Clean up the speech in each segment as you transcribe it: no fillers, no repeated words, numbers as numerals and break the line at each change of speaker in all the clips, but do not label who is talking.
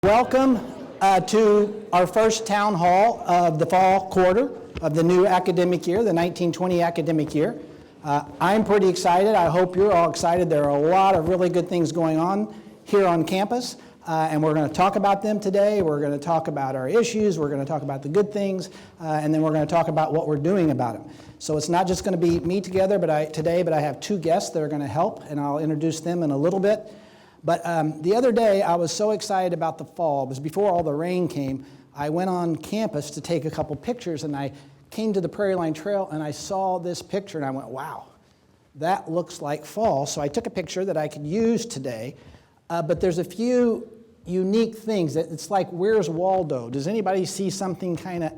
Welcome to our first town hall of the fall quarter of the new academic year, the 1920 academic year. I'm pretty excited. I hope you're all excited. There are a lot of really good things going on here on campus, and we're going to talk about them today. We're going to talk about our issues. We're going to talk about the good things, and then we're going to talk about what we're doing about them. So it's not just going to be me together today, but I have two guests that are going to help, and I'll introduce them in a little bit. But the other day, I was so excited about the fall. It was before all the rain came. I went on campus to take a couple pictures, and I came to the Prairie Line Trail, and I saw this picture, and I went, wow, that looks like fall. So I took a picture that I could use today, but there's a few unique things. It's like, where's Waldo? Does anybody see something kind of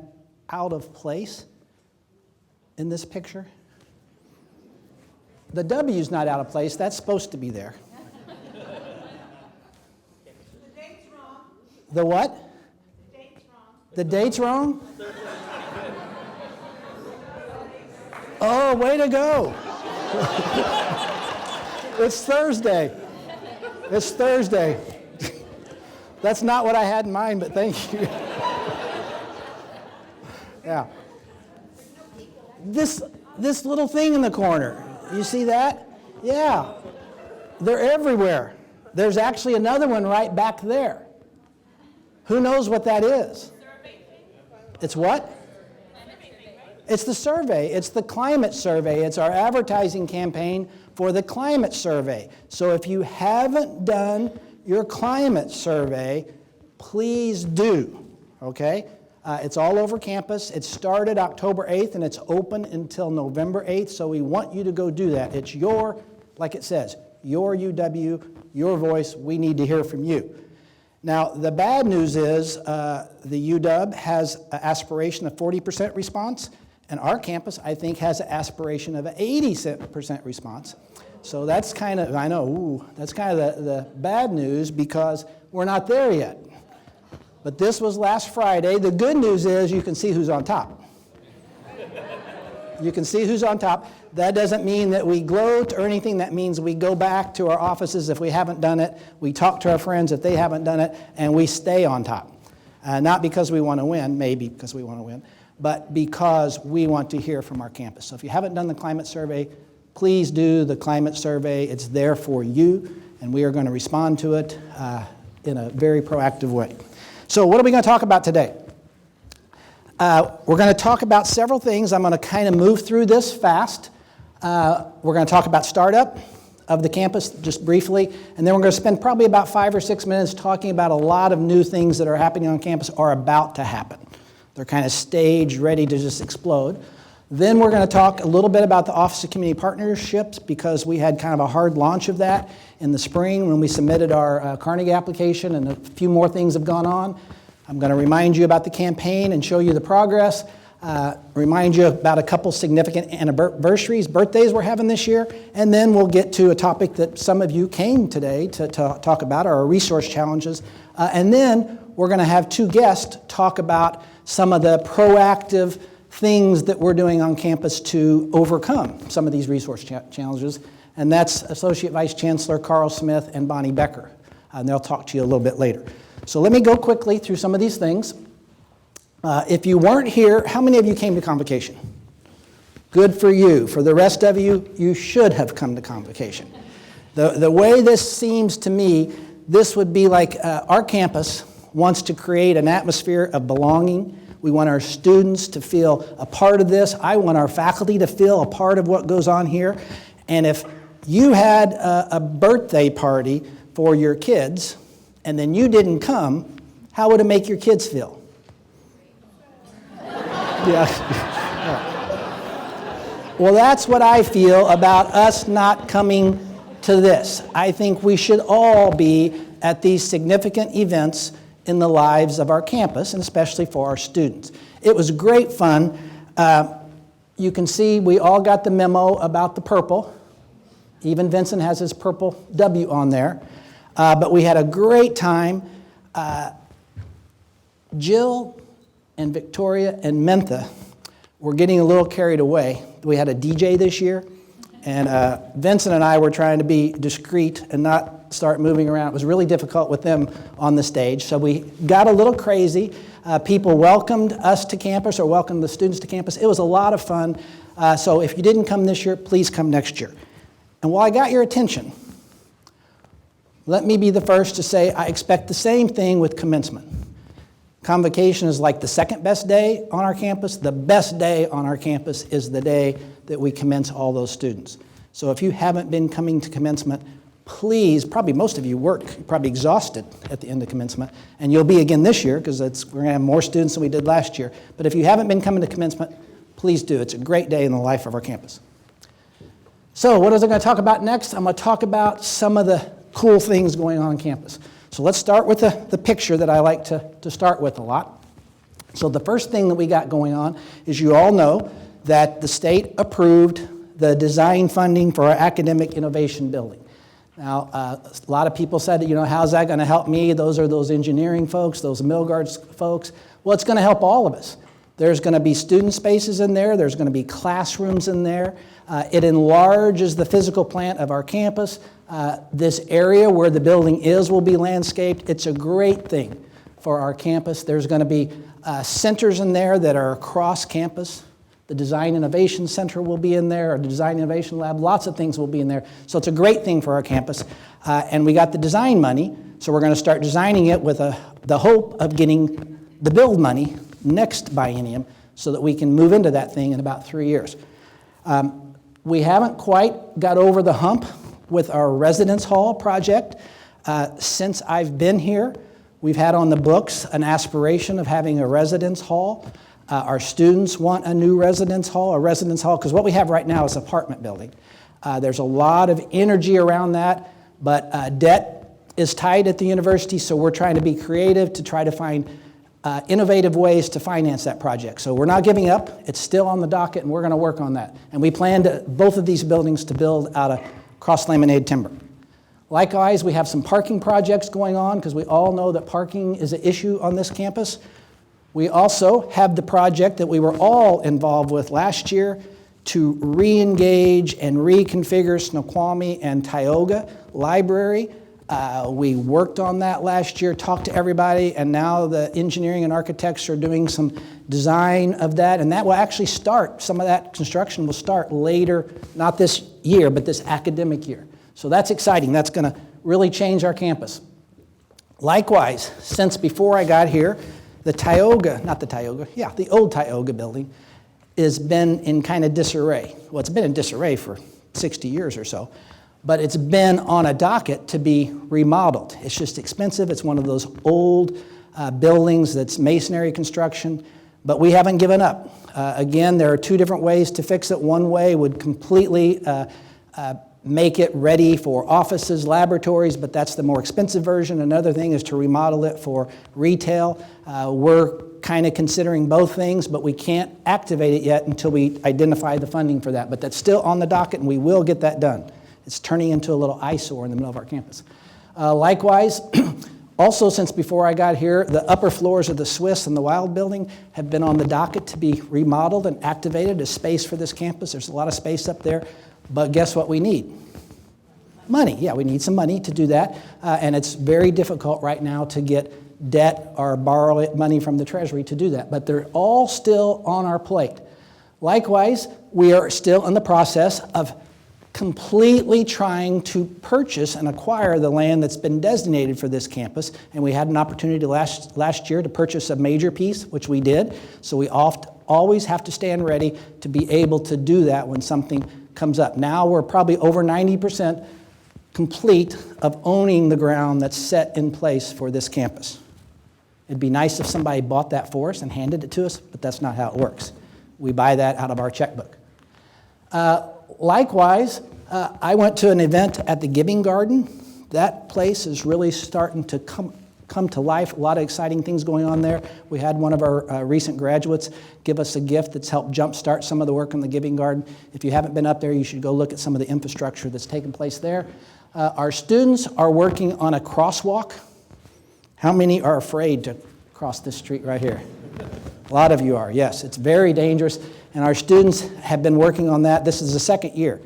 out of place in this picture? The W's not out of place. That's supposed to be there. The what? The date's wrong. The date's wrong? Oh, way to go. It's Thursday. It's Thursday. That's not what I had in mind, but thank you. Yeah. This little thing in the corner, you see that? Yeah. They're everywhere. There's actually another one right back there. Who knows what that is? It's what? It's the survey. It's the climate survey. It's our advertising campaign for the climate survey. So if you haven't done your climate survey, please do, okay? It's all over campus. It started October 8th, and it's open until November 8th, so we want you to go do that. It's your, like it says, your UW, your voice. We need to hear from you. Now, the bad news is the UW has an aspiration of 40% response, and our campus, I think, has an aspiration of 80% response. So that's kind of, I know, that's kind of the bad news because we're not there yet. But this was last Friday. The good news is you can see who's on top. You can see who's on top. That doesn't mean that we gloat or anything. That means we go back to our offices if we haven't done it. We talk to our friends if they haven't done it, and we stay on top. Not because we want to win, maybe because we want to win, but because we want to hear from our campus. So if you haven't done the climate survey, please do the climate survey. It's there for you, and we are going to respond to it in a very proactive way. So what are we going to talk about today? We're going to talk about several things. I'm going to kind of move through this fast. We're going to talk about startup of the campus just briefly, and then we're going to spend probably about 5 or 6 minutes talking about a lot of new things that are happening on campus or about to happen. They're kind of staged, ready to just explode. Then we're going to talk a little bit about the Office of Community Partnerships because we had kind of a hard launch of that in the spring when we submitted our Carnegie application, and a few more things have gone on. I'm going to remind you about the campaign and show you the progress. Remind you about a couple significant anniversaries, birthdays we're having this year, and then we'll get to a topic that some of you came today to talk about, our resource challenges. And then we're going to have two guests talk about some of the proactive things that we're doing on campus to overcome some of these resource challenges, and that's Associate Vice Chancellor Carl Smith and Bonnie Becker, and they'll talk to you a little bit later. So let me go quickly through some of these things. If you weren't here, how many of you came to convocation? Good for you. For the rest of you, you should have come to convocation. The way this seems to me, this would be like our campus wants to create an atmosphere of belonging. We want our students to feel a part of this. I want our faculty to feel a part of what goes on here. And if you had a birthday party for your kids and then you didn't come, how would it make your kids feel? Yeah. Well, that's what I feel about us not coming to this. I think we should all be at these significant events in the lives of our campus, and especially for our students. It was great fun. You can see we all got the memo about the purple. Even Vincent has his purple W on there. But we had a great time. Jill and Victoria and Mentha were getting a little carried away. We had a DJ this year, and Vincent and I were trying to be discreet and not start moving around. It was really difficult with them on the stage. So we got a little crazy. People welcomed us to campus or welcomed the students to campus. It was a lot of fun. So if you didn't come this year, please come next year. And while I got your attention, let me be the first to say I expect the same thing with commencement. Convocation is like the second best day on our campus. The best day on our campus is the day that we commence all those students. So if you haven't been coming to commencement, please, probably most of you work, you're probably exhausted at the end of commencement, and you'll be again this year because we're going to have more students than we did last year. But if you haven't been coming to commencement, please do. It's a great day in the life of our campus. So what is I going to talk about next? I'm going to talk about some of the cool things going on campus. So let's start with the picture that I like to start with a lot. So the first thing that we got going on is you all know that the state approved the design funding for our academic innovation building. Now, a lot of people said, how's that going to help me? Those are those engineering folks, those Milgard's folks. Well, it's going to help all of us. There's going to be student spaces in there. There's going to be classrooms in there. It enlarges the physical plant of our campus. This area where the building is will be landscaped. It's a great thing for our campus. There's going to be centers in there that are across campus. The Design Innovation Center will be in there, or the Design Innovation Lab. Lots of things will be in there. So it's a great thing for our campus. And we got the design money, so we're going to start designing it with the hope of getting the build money next biennium so that we can move into that thing in about 3 years. We haven't quite got over the hump with our residence hall project. Since I've been here, we've had on the books an aspiration of having a residence hall. Our students want a new residence hall, because what we have right now is an apartment building. There's a lot of energy around that, but debt is tight at the university, so we're trying to be creative to try to find innovative ways to finance that project. So we're not giving up. It's still on the docket, and we're going to work on that. And we plan both of these buildings to build out of cross-laminated timber. Likewise, we have some parking projects going on because we all know that parking is an issue on this campus. We also have the project that we were all involved with last year to re-engage and reconfigure Snoqualmie and Tioga Library. We worked on that last year, talked to everybody, and now the engineering and architects are doing some design of that, and that will actually start, some of that construction will start later, not this year, but this academic year. So that's exciting. That's going to really change our campus. Likewise, since before I got here, the old Tioga building has been in kind of disarray. Well, it's been in disarray for 60 years or so, but it's been on a docket to be remodeled. It's just expensive. It's one of those old buildings that's masonry construction, but we haven't given up. Again, there are two different ways to fix it. One way would completely make it ready for offices, laboratories, but that's the more expensive version. Another thing is to remodel it for retail. We're kind of considering both things, but we can't activate it yet until we identify the funding for that. But that's still on the docket, and we will get that done. It's turning into a little eyesore in the middle of our campus. Likewise, also since before I got here, the upper floors of the Swiss and the Wild building have been on the docket to be remodeled and activated as space for this campus. There's a lot of space up there. But guess what we need? Money. Yeah, we need some money to do that. And it's very difficult right now to get debt or borrow money from the Treasury to do that. But they're all still on our plate. Likewise, we are still in the process of completely trying to purchase and acquire the land that's been designated for this campus. And we had an opportunity last year to purchase a major piece, which we did. So we always have to stand ready to be able to do that when something comes up. Now we're probably over 90% complete of owning the ground that's set in place for this campus. It'd be nice if somebody bought that for us and handed it to us, but that's not how it works. We buy that out of our checkbook. Likewise, I went to an event at the Giving Garden. That place is really starting to come to life. A lot of exciting things going on there. We had one of our recent graduates give us a gift that's helped jumpstart some of the work on the Giving Garden. If you haven't been up there, you should go look at some of the infrastructure that's taken place there. Our students are working on a crosswalk. How many are afraid to cross this street right here? A lot of you are, yes. It's very dangerous, and our students have been working on that. This is the second year.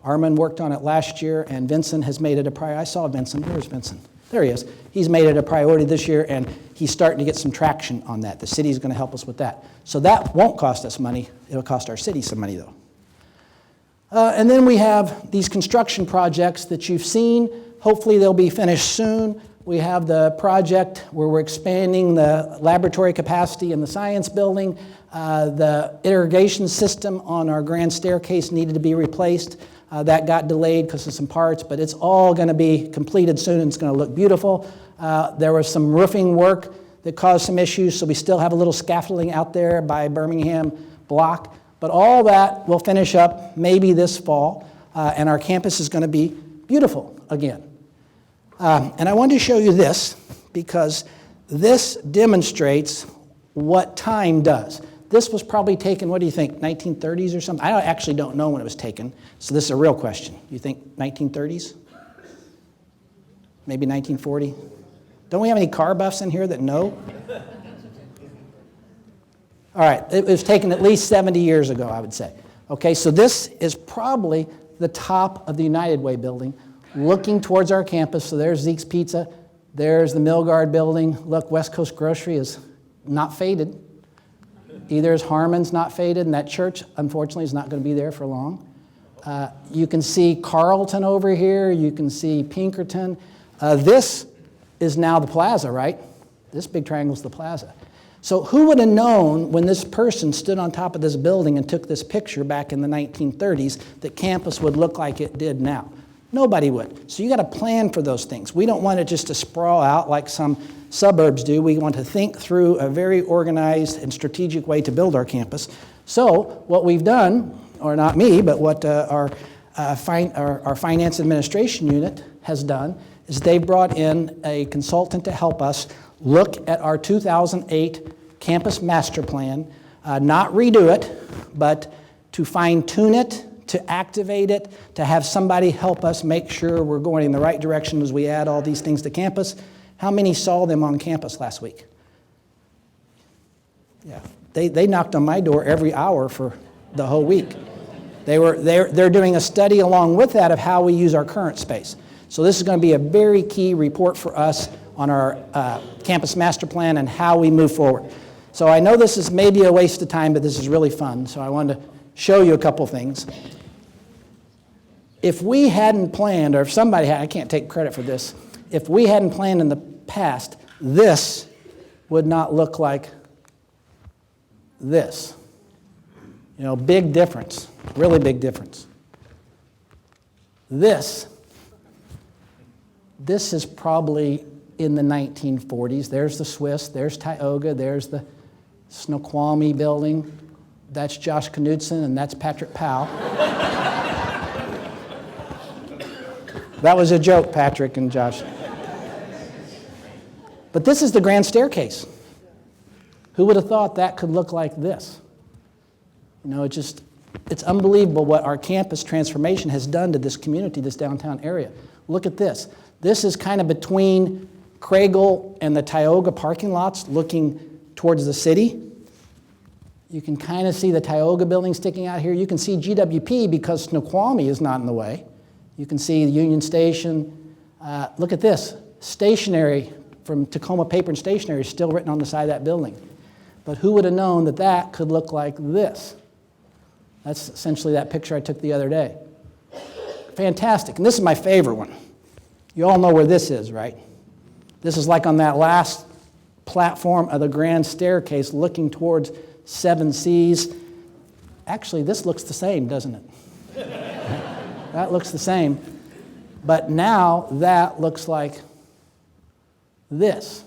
Armin worked on it last year, and Vincent has made it a priority. I saw Vincent. Where's Vincent? There he is. He's made it a priority this year, and he's starting to get some traction on that. The city's going to help us with that. So that won't cost us money. It'll cost our city some money, though. And then we have these construction projects that you've seen. Hopefully they'll be finished soon. We have the project where we're expanding the laboratory capacity in the science building. The irrigation system on our grand staircase needed to be replaced. That got delayed because of some parts, but it's all going to be completed soon and it's going to look beautiful. There was some roofing work that caused some issues, so we still have a little scaffolding out there by Birmingham Block. But all that will finish up maybe this fall, and our campus is going to be beautiful again. And I wanted to show you this because this demonstrates what time does. This was probably taken, what do you think, 1930s or something? I actually don't know when it was taken, so this is a real question. You think 1930s? Maybe 1940? Don't we have any car buffs in here that know? All right, it was taken at least 70 years ago, I would say. Okay, so this is probably the top of the United Way building, looking towards our campus. So there's Zeke's Pizza, there's the Milgard building. Look, West Coast Grocery is not faded. Either is Harmon's not faded, and that church, unfortunately, is not going to be there for long. You can see Carlton over here. You can see Pinkerton. This is now the plaza, right? This big triangle is the plaza. So who would have known when this person stood on top of this building and took this picture back in the 1930s that campus would look like it did now? Nobody would. So you got to plan for those things. We don't want it just to sprawl out like some suburbs do. We want to think through a very organized and strategic way to build our campus. So what we've done, or not me, but what our finance administration unit has done, is they brought in a consultant to help us look at our 2008 campus master plan, not redo it, but to fine-tune it, to activate it, to have somebody help us make sure we're going in the right direction as we add all these things to campus. How many saw them on campus last week? Yeah, they knocked on my door every hour for the whole week. They're doing a study along with that of how we use our current space. So this is going to be a very key report for us on our campus master plan and how we move forward. So I know this is maybe a waste of time, but this is really fun. So I wanted to show you a couple things. If we hadn't planned, or if somebody had, I can't take credit for this, if we hadn't planned in the past, this would not look like this. You know, big difference, really big difference. This is probably in the 1940s. There's the Swiss, there's Tioga, there's the Snoqualmie building. That's Josh Knudsen, and that's Patrick Powell. That was a joke, Patrick and Josh. But this is the grand staircase. Who would have thought that could look like this? You know, it's unbelievable what our campus transformation has done to this community, this downtown area. Look at this. This is kind of between Craigle and the Tioga parking lots looking towards the city. You can kind of see the Tioga building sticking out here. You can see GWP because Snoqualmie is not in the way. You can see the Union Station. Look at this. Stationery from Tacoma Paper and Stationery is still written on the side of that building. But who would have known that that could look like this? That's essentially that picture I took the other day. Fantastic. And this is my favorite one. You all know where this is, right? This is like on that last platform of the grand staircase looking towards 7 Seas. Actually, this looks the same, doesn't it? That looks the same. But now that looks like this.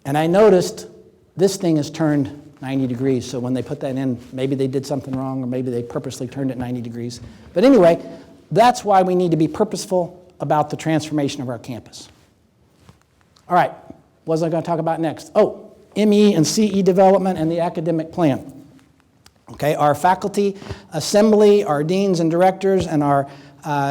And I noticed this thing is turned 90 degrees. So when they put that in, maybe they did something wrong, or maybe they purposely turned it 90 degrees. But anyway, that's why we need to be purposeful about the transformation of our campus. All right, what was I going to talk about next? Oh, ME and CE development and the academic plan. Okay, our faculty assembly, our deans and directors, and our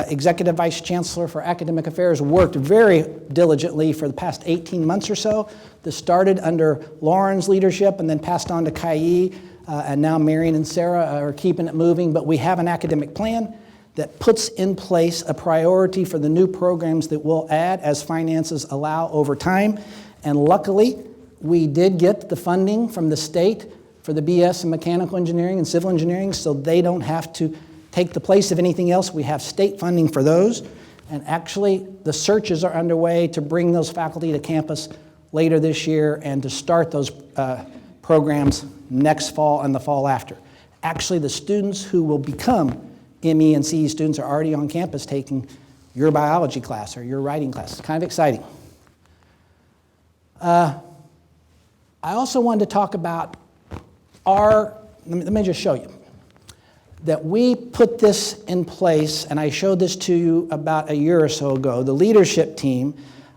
executive vice chancellor for academic affairs worked very diligently for the past 18 months or so. This started under Lauren's leadership and then passed on to Kai, and now Marion and Sarah are keeping it moving, but we have an academic plan. that puts in place a priority for the new programs that we'll add as finances allow over time. And luckily, we did get the funding from the state for the BS in mechanical engineering and civil engineering, so they don't have to take the place of anything else. We have state funding for those. And actually, the searches are underway to bring those faculty to campus later this year and to start those programs next fall and the fall after. Actually, the students who will become ME and CE students are already on campus taking your biology class or your writing class. It's kind of exciting. I also wanted to talk about let me just show you, that we put this in place, and I showed this to you about a year or so ago. The leadership team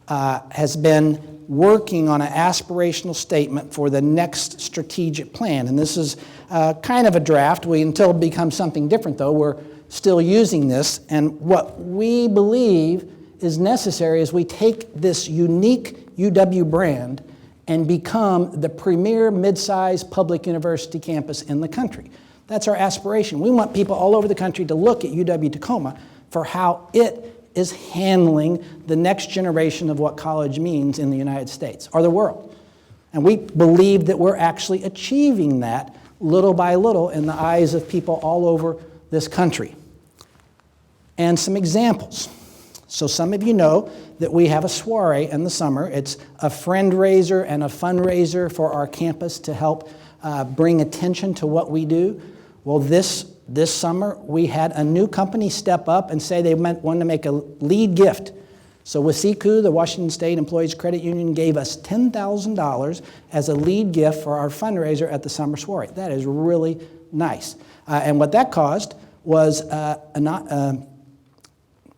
has been working on an aspirational statement for the next strategic plan, and this is kind of a draft. Until it becomes something different, though, we're still using this, and what we believe is necessary is we take this unique UW brand and become the premier mid-sized public university campus in the country. That's our aspiration. We want people all over the country to look at UW-Tacoma for how it is handling the next generation of what college means in the United States or the world. And we believe that we're actually achieving that little by little in the eyes of people all over this country. And some examples. So some of you know that we have a soiree in the summer. It's a friend raiser and a fundraiser for our campus to help bring attention to what we do. Well, this summer, we had a new company step up and say they wanted to make a lead gift. So WSECU, the Washington State Employees Credit Union, gave us $10,000 as a lead gift for our fundraiser at the summer soiree. That is really nice. And what that caused was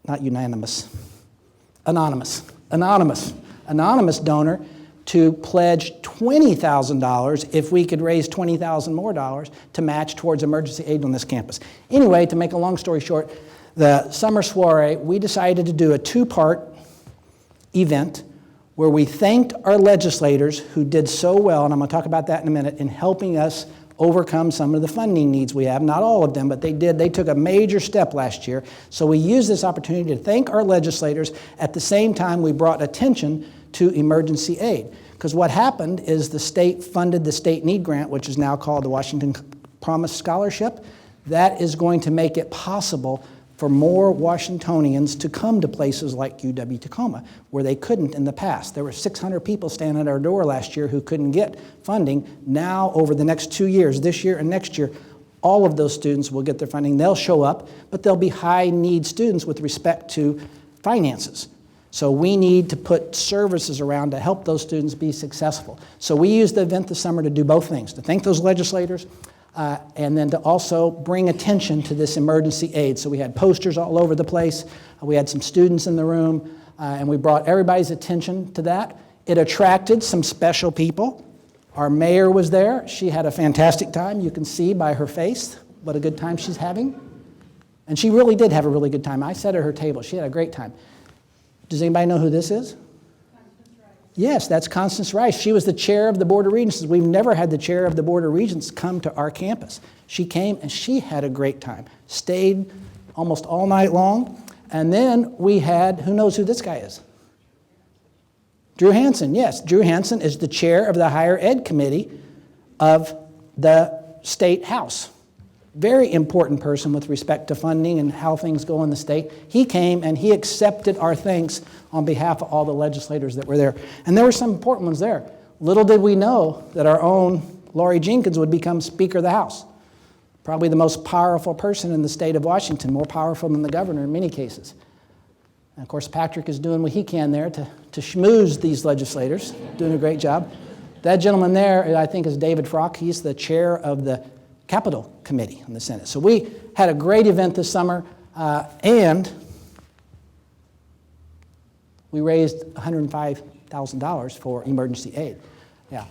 anonymous donor to pledge $20,000 if we could raise $20,000 more to match towards emergency aid on this campus. Anyway, to make a long story short, the summer soiree, we decided to do a two-part event where we thanked our legislators who did so well, and I'm going to talk about that in a minute, in helping us overcome some of the funding needs we have. Not all of them, but they did. They took a major step last year. So we used this opportunity to thank our legislators. At the same time, we brought attention to emergency aid. Because what happened is the state funded the state need grant, which is now called the Washington Promise Scholarship. That is going to make it possible for more Washingtonians to come to places like UW-Tacoma, where they couldn't in the past. There were 600 people standing at our door last year who couldn't get funding. Now, over the next 2 years, this year and next year, all of those students will get their funding. They'll show up, but they'll be high-need students with respect to finances. So we need to put services around to help those students be successful. So we used the event this summer to do both things, to thank those legislators, and then to also bring attention to this emergency aid. So we had posters all over the place. We had some students in the room, and we brought everybody's attention to that. It attracted some special people. Our mayor was there. She had a fantastic time. You can see by her face what a good time she's having. And she really did have a really good time. I sat at her table. She had a great time. Does anybody know who this is? Yes, that's Constance Rice. She was the chair of the Board of Regents. We've never had the chair of the Board of Regents come to our campus. She came and she had a great time. Stayed almost all night long. And then we had, who knows who this guy is? Drew Hansen. Yes, Drew Hansen is the chair of the Higher Ed Committee of the State House. Very important person with respect to funding and how things go in the state. He came and he accepted our thanks on behalf of all the legislators that were there. And there were some important ones there. Little did we know that our own Lori Jenkins would become Speaker of the House. Probably the most powerful person in the state of Washington, more powerful than the governor in many cases. And of course, Patrick is doing what he can there to schmooze these legislators, doing a great job. That gentleman there, I think, is David Frock. He's the chair of the Capital Committee in the Senate. So we had a great event this summer, and we raised $105,000 for emergency aid. Yeah.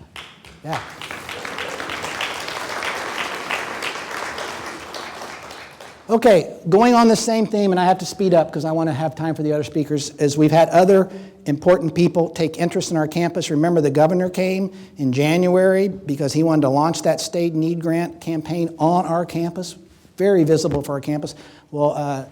Okay, going on the same theme, and I have to speed up because I want to have time for the other speakers, is we've had other important people take interest in our campus. Remember, the governor came in January because he wanted to launch that state need grant campaign on our campus. Very visible for our campus. Well,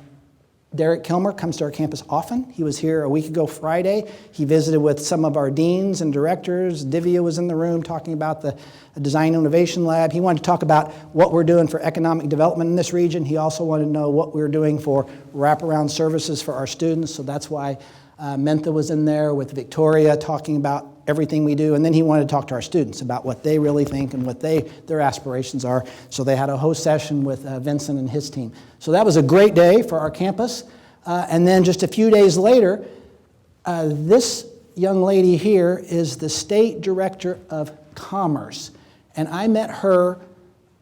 Derek Kilmer comes to our campus often. He was here a week ago Friday. He visited with some of our deans and directors. Divya was in the room talking about the Design Innovation Lab. He wanted to talk about what we're doing for economic development in this region. He also wanted to know what we're doing for wraparound services for our students. So that's why Mentha was in there with Victoria talking about everything we do. And then he wanted to talk to our students about what they really think and what their aspirations are. So they had a host session with Vincent and his team. So that was a great day for our campus. And then just a few days later, this young lady here is the State Director of Commerce. And I met her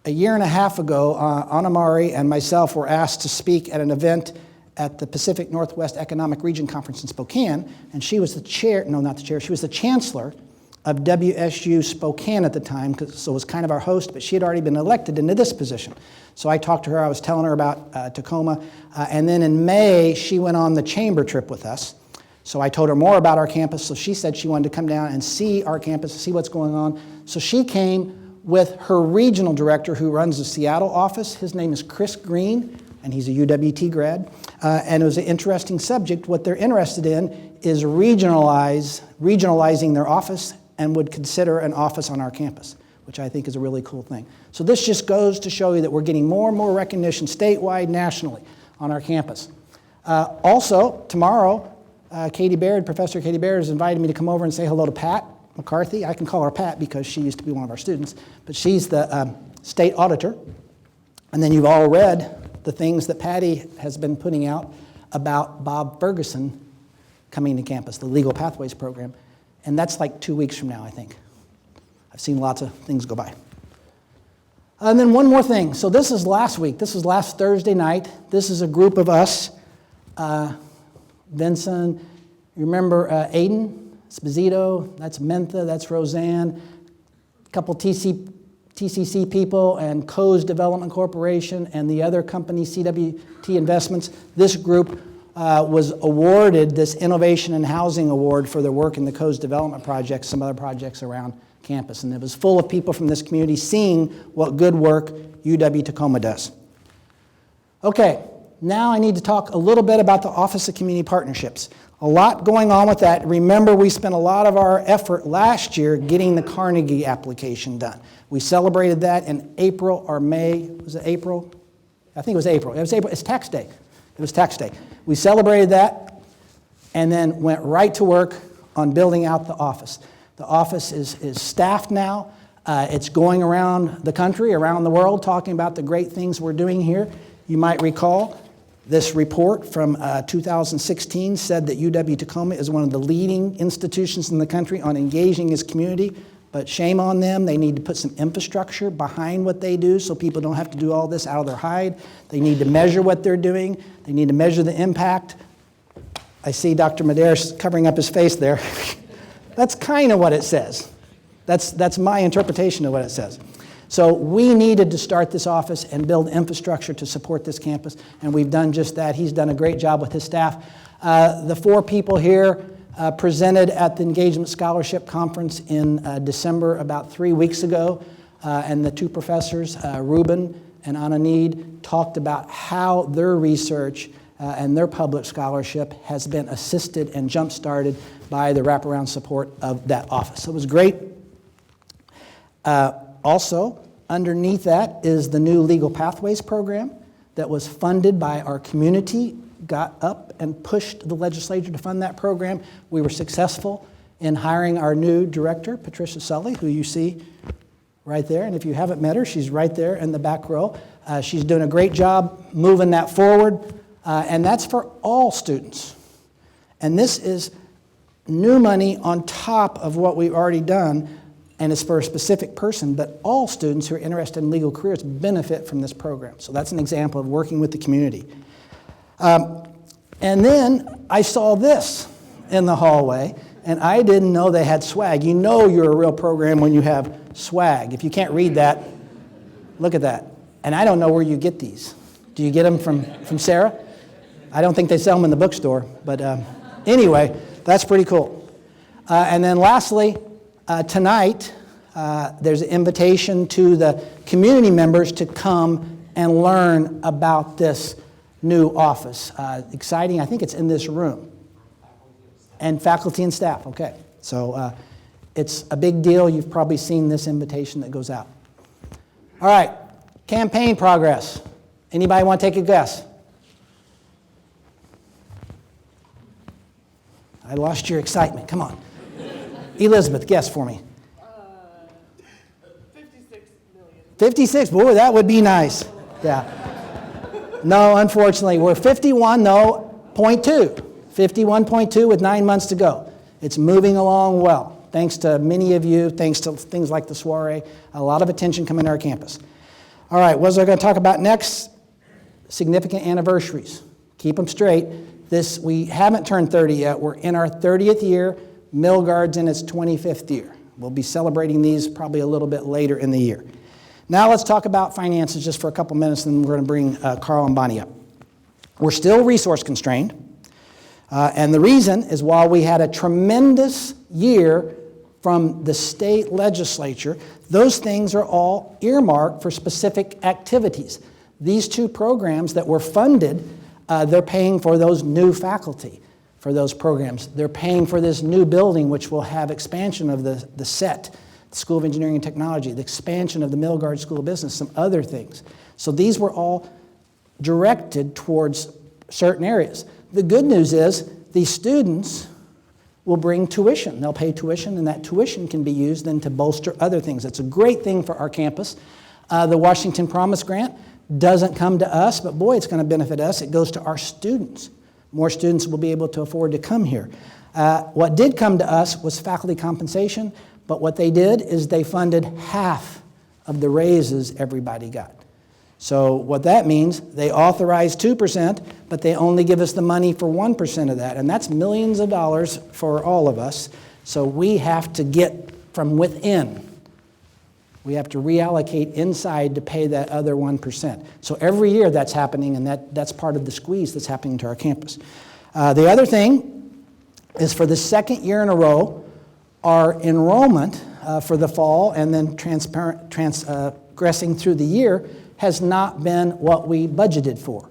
a year and a half ago. Anna Mari and myself were asked to speak at an event at the Pacific Northwest Economic Region Conference in Spokane, and she was the chair, no, not the chair, she was the chancellor of WSU Spokane at the time, so was kind of our host, but she had already been elected into this position. So I talked to her, I was telling her about Tacoma, and then in May, she went on the chamber trip with us. So I told her more about our campus, so she said she wanted to come down and see our campus, see what's going on. So she came with her regional director who runs the Seattle office. His name is Chris Green, and he's a UWT grad. And it was an interesting subject. What they're interested in is regionalizing their office and would consider an office on our campus, which I think is a really cool thing. So this just goes to show you that we're getting more and more recognition statewide, nationally on our campus. Also, tomorrow, Professor Katie Baird has invited me to come over and say hello to Pat McCarthy. I can call her Pat because she used to be one of our students, but she's the state auditor. And then you've all read the things that Patty has been putting out about Bob Ferguson coming to campus, the Legal Pathways program. And that's like 2 weeks from now, I think. I've seen lots of things go by. And then one more thing. So this is last week. This is last Thursday night. This is a group of us. Vincent, you remember Aiden Esposito? That's Mentha, that's Roseanne. A couple TCC people and Coase Development Corporation and the other company, CWT Investments. This group was awarded this Innovation in Housing Award for their work in the Coase Development Project, some other projects around campus. And it was full of people from this community seeing what good work UW-Tacoma does. Okay, now I need to talk a little bit about the Office of Community Partnerships. A lot going on with that. Remember, we spent a lot of our effort last year getting the Carnegie application done. We celebrated that in April or May. Was it April? I think it was April. It was April. It's tax day. It was tax day. We celebrated that and then went right to work on building out the office. The office is staffed now. It's going around the country, around the world, talking about the great things we're doing here. You might recall this report from 2016 said that UW-Tacoma is one of the leading institutions in the country on engaging its community, but shame on them. They need to put some infrastructure behind what they do so people don't have to do all this out of their hide. They need to measure what they're doing. They need to measure the impact. I see Dr. Medeiros covering up his face there. That's kind of what it says. That's my interpretation of what it says. So we needed to start this office and build infrastructure to support this campus, and we've done just that. He's done a great job with his staff. The 4 people here presented at the Engagement Scholarship Conference in December about 3 weeks ago, and the 2 professors, Ruben and Ananid, talked about how their research and their public scholarship has been assisted and jump-started by the wraparound support of that office. So it was great. Also, underneath that is the new Legal Pathways program that was funded by our community, got up and pushed the legislature to fund that program. We were successful in hiring our new director, Patricia Sully, who you see right there. And if you haven't met her, she's right there in the back row. She's doing a great job moving that forward, and that's for all students. And this is new money on top of what we've already done, and it's for a specific person, but all students who are interested in legal careers benefit from this program. So that's an example of working with the community. And then I saw this in the hallway, and I didn't know they had swag. You know you're a real program when you have swag. If you can't read that, look at that. And I don't know where you get these. Do you get them from Sarah? I don't think they sell them in the bookstore, but anyway, that's pretty cool. And then lastly, tonight, there's an invitation to the community members to come and learn about this new office. Exciting. I think it's in this room. And faculty and staff. Okay. So it's a big deal. You've probably seen this invitation that goes out. All right. Campaign progress. Anybody want to take a guess? I lost your excitement. Come on. Elizabeth, guess for me.
56 million.
56? Boy, that would be nice. Yeah. No, unfortunately, we're 51, no, 0.2. 51.2 with 9 months to go. It's moving along well. Thanks to many of you, thanks to things like the soiree, a lot of attention coming to our campus. All right, what was I going to talk about next? Significant anniversaries. Keep them straight. We haven't turned 30 yet. We're in our 30th year. Milgard's in its 25th year. We'll be celebrating these probably a little bit later in the year. Now let's talk about finances just for a couple minutes, and we're going to bring Carl and Bonnie up. We're still resource constrained, and the reason is while we had a tremendous year from the state legislature, those things are all earmarked for specific activities. These two programs that were funded, they're paying for those new faculty for those programs. They're paying for this new building, which will have expansion of the SET, the School of Engineering and Technology, the expansion of the Milgard School of Business, some other things. So these were all directed towards certain areas. The good news is these students will bring tuition. They'll pay tuition, and that tuition can be used then to bolster other things. It's a great thing for our campus. The Washington Promise Grant doesn't come to us, but boy, it's going to benefit us. It goes to our students. More students will be able to afford to come here. What did come to us was faculty compensation, but what they did is they funded half of the raises everybody got. So what that means, they authorized 2%, but they only give us the money for 1% of that, and that's millions of dollars for all of us. So we have to get from within. We have to reallocate inside to pay that other 1%. So every year that's happening, and that's part of the squeeze that's happening to our campus. The other thing is for the second year in a row, our enrollment for the fall and then progressing through the year has not been what we budgeted for.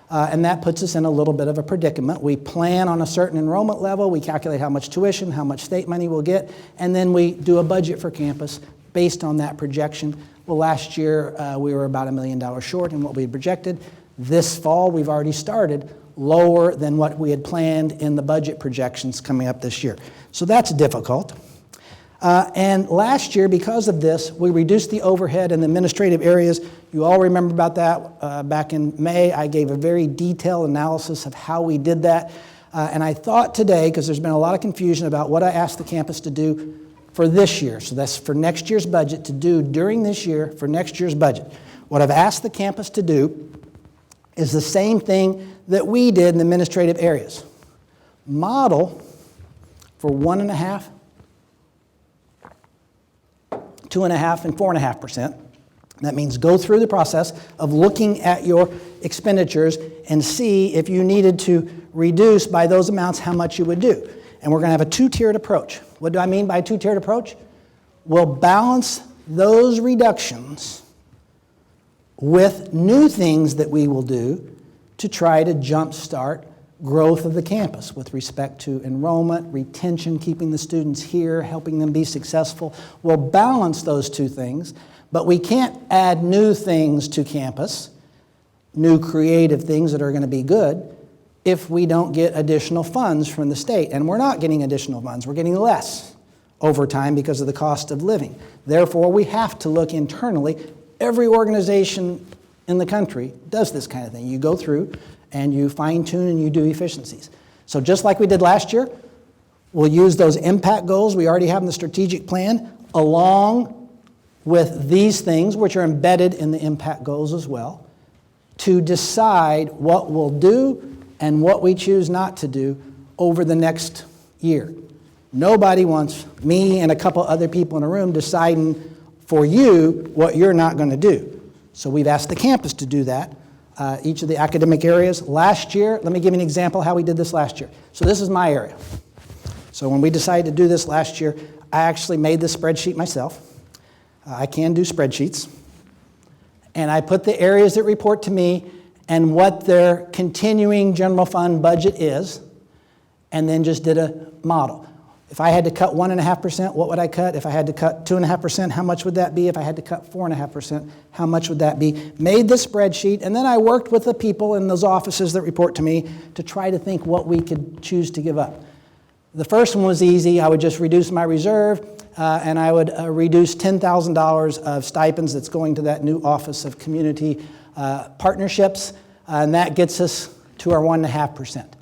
And that puts us in a little bit of a predicament. We plan on a certain enrollment level, we calculate how much tuition, how much state money we'll get, and then we do a budget for campus based on that projection. Well, last year we were about $1 million short in what we had projected. This fall we've already started lower than what we had planned in the budget projections coming up this year. So that's difficult. And last year, because of this, we reduced the overhead in the administrative areas. You all remember about that. Back in May, I gave a very detailed analysis of how we did that. And I thought today, because there's been a lot of confusion about what I asked the campus to do for this year, so that's for next year's budget, to do during this year for next year's budget. What I've asked the campus to do is the same thing that we did in the administrative areas. Model for 1.5%, 2.5%, and 4.5%. That means go through the process of looking at your expenditures and see if you needed to reduce by those amounts how much you would do. And we're going to have a two-tiered approach. What do I mean by a two-tiered approach? We'll balance those reductions with new things that we will do to try to jumpstart growth of the campus with respect to enrollment, retention, keeping the students here, helping them be successful. We'll balance those two things, but we can't add new things to campus, new creative things that are going to be good, if we don't get additional funds from the state. And we're not getting additional funds. We're getting less over time because of the cost of living. Therefore, we have to look internally. Every organization in the country does this kind of thing. You go through and you fine-tune and you do efficiencies. So just like we did last year, we'll use those impact goals we already have in the strategic plan along with these things, which are embedded in the impact goals as well, to decide what we'll do and what we choose not to do over the next year. Nobody wants me and a couple other people in a room deciding for you what you're not going to do. So we've asked the campus to do that. Each of the academic areas. Last year, let me give you an example how we did this last year. So this is my area. So when we decided to do this last year, I actually made this spreadsheet myself. I can do spreadsheets. And I put the areas that report to me and what their continuing general fund budget is, and then just did a model. If I had to cut 1.5%, what would I cut? If I had to cut 2.5%, how much would that be? If I had to cut 4.5%, how much would that be? Made the spreadsheet, and then I worked with the people in those offices that report to me to try to think what we could choose to give up. The first one was easy. I would just reduce my reserve, and I would reduce $10,000 of stipends that's going to that new Office of Community Partnerships, and that gets us to our 1.5%.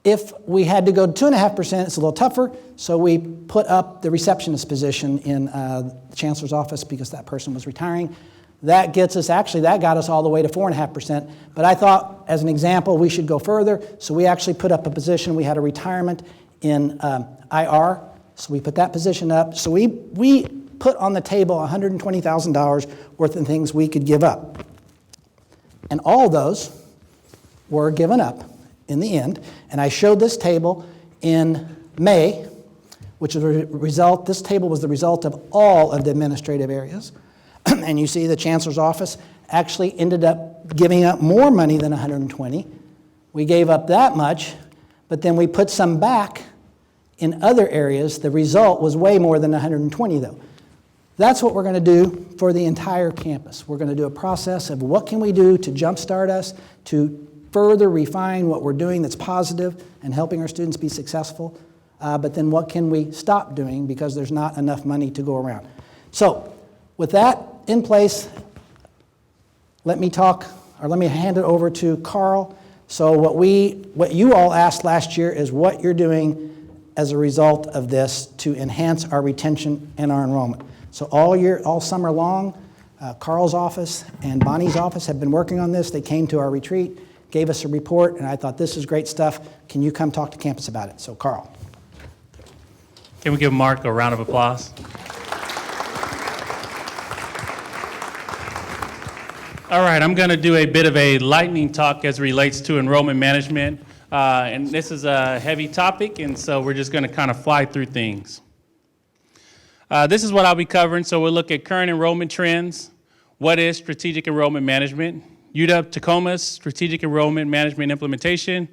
If we had to go to 2.5%, it's a little tougher, so we put up the receptionist position in the Chancellor's office because that person was retiring. That gets us, actually, that got us all the way to 4.5%, but I thought, as an example, we should go further, so we actually put up a position. We had a retirement in IR, so we put that position up. So we put on the table $120,000 worth of things we could give up. And all those were given up in the end. And I showed this table in May, which is a result. This table was the result of all of the administrative areas. And you see the Chancellor's office actually ended up giving up more money than 120. We gave up that much, but then we put some back in other areas. The result was way more than 120 though. That's what we're going to do for the entire campus. We're going to do a process of what can we do to jumpstart us, to further refine what we're doing that's positive and helping our students be successful, but then what can we stop doing because there's not enough money to go around. So with that in place, let me hand it over to Carl. So what you all asked last year is what you're doing as a result of this to enhance our retention and our enrollment. So all summer long, Carl's office and Bonnie's office have been working on this. They came to our retreat, gave us a report, and I thought, this is great stuff. Can you come talk to campus about it? So Carl.
Can we give Mark a round of applause? All right, I'm going to do a bit of a lightning talk as it relates to enrollment management. And this is a heavy topic, and so we're just going to kind of fly through things. This is what I'll be covering. So we'll look at current enrollment trends. What is strategic enrollment management? UW-Tacoma's strategic enrollment management implementation.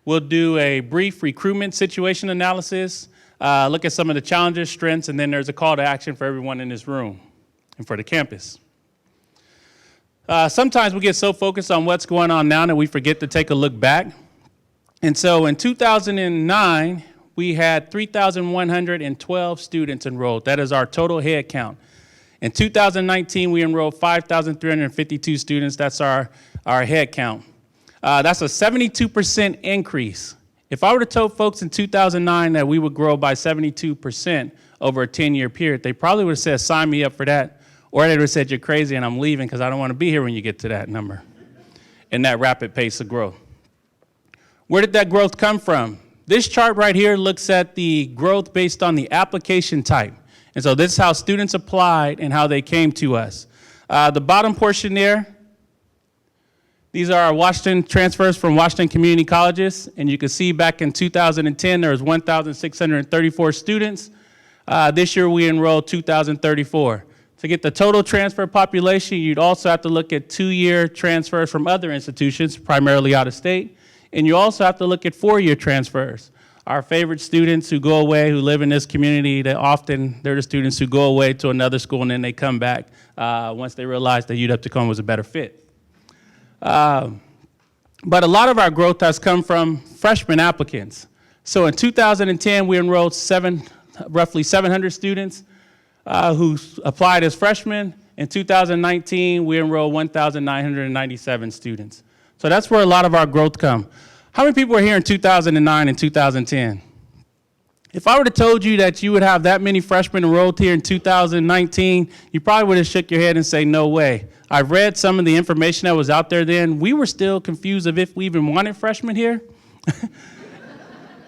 We'll do a brief recruitment situation analysis, look at some of the challenges, strengths, and then there's a call to action for everyone in this room and for the campus. Sometimes we get so focused on what's going on now that we forget to take a look back. And so in 2009, we had 3,112 students enrolled. That is our total head count. In 2019, we enrolled 5,352 students. That's our head count. That's a 72% increase. If I were to tell folks in 2009 that we would grow by 72% over a 10-year period, they probably would have said, sign me up for that. Or they would have said, you're crazy and I'm leaving because I don't want to be here when you get to that number and that rapid pace of growth. Where did that growth come from? This chart right here looks at the growth based on the application type. And so this is how students applied and how they came to us. The bottom portion there, these are our Washington transfers from Washington community colleges. And you can see back in 2010, there was 1,634 students. This year we enrolled 2,034. To get the total transfer population, you'd also have to look at 2-year transfers from other institutions, primarily out of state. And you also have to look at 4-year transfers. Our favorite students who go away, who live in this community, they're the students who go away to another school and then they come back once they realize that UW-Tacoma was a better fit. But a lot of our growth has come from freshman applicants. So in 2010, we enrolled roughly 700 students who applied as freshmen. In 2019, we enrolled 1,997 students. So that's where a lot of our growth come. How many people were here in 2009 and 2010? If I would have told you that you would have that many freshmen enrolled here in 2019, you probably would have shook your head and say, no way. I've read some of the information that was out there then. We were still confused of if we even wanted freshmen here.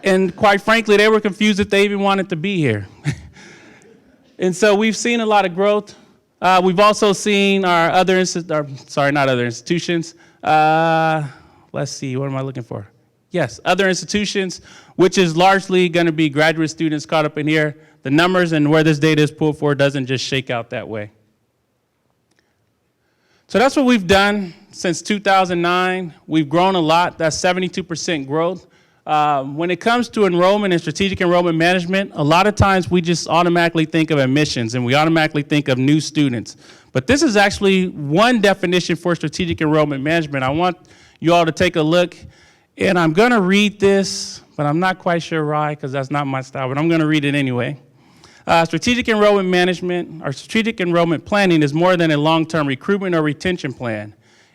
And quite frankly, they were confused if they even wanted to be here. And so we've seen a lot of growth. We've also seen our institutions. Let's see, what am I looking for? Yes, other institutions, which is largely going to be graduate students caught up in here. The numbers and where this data is pulled for doesn't just shake out that way. So that's what we've done since 2009. We've grown a lot. That's 72% growth. When it comes to enrollment and strategic enrollment management, a lot of times we just automatically think of admissions and we automatically think of new students. But this is actually one definition for strategic enrollment management. I want you all to take a look, and I'm going to read this, but I'm not quite sure why, because that's not my style, but I'm going to read it anyway. Strategic enrollment management, or strategic enrollment planning, is more than a long-term recruitment or retention plan.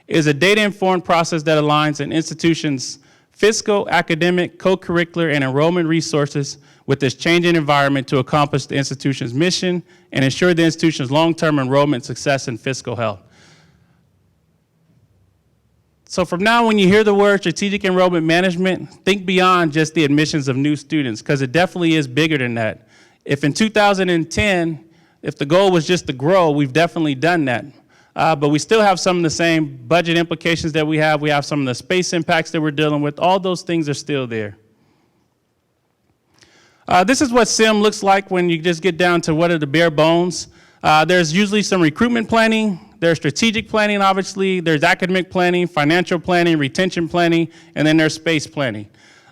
It is a data-informed process that aligns an institution's fiscal, academic, co-curricular, and enrollment resources with this changing environment to accomplish the institution's mission and ensure the institution's long-term enrollment success and fiscal health. So from now, when you hear the word strategic enrollment management, think beyond just the admissions of new students, because it definitely is bigger than that. If in 2010, if the goal was just to grow, we've definitely done that. But we still have some of the same budget implications that we have. We have some of the space impacts that we're dealing with. All those things are still there. This is what SIM looks like when you just get down to what are the bare bones. There's usually some recruitment planning. There's strategic planning, obviously. There's academic planning, financial planning, retention planning, and then there's space planning.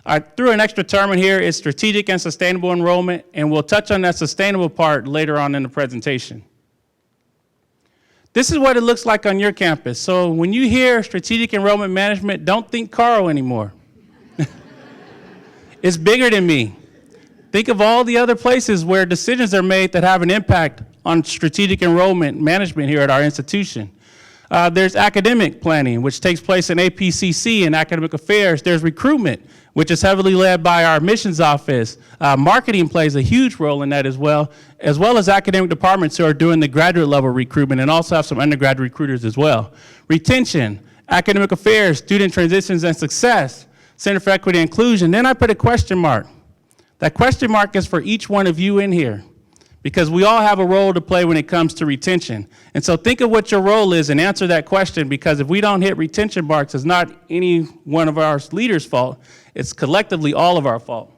I threw an extra term in here. It's strategic and sustainable enrollment, and we'll touch on that sustainable part later on in the presentation. This is what it looks like on your campus. So when you hear strategic enrollment management, don't think Carl anymore. It's bigger than me. Think of all the other places where decisions are made that have an impact on strategic enrollment management here at our institution. There's academic planning, which takes place in APCC and academic affairs. There's recruitment, which is heavily led by our admissions office. Marketing plays a huge role in that as well as academic departments who are doing the graduate level recruitment and also have some undergraduate recruiters as well. Retention, academic affairs, student transitions and success, Center for Equity and Inclusion. Then I put a question mark. That question mark is for each one of you in here, because we all have a role to play when it comes to retention. And so think of what your role is and answer that question, because if we don't hit retention marks, it's not any one of our leaders' fault. It's collectively all of our fault.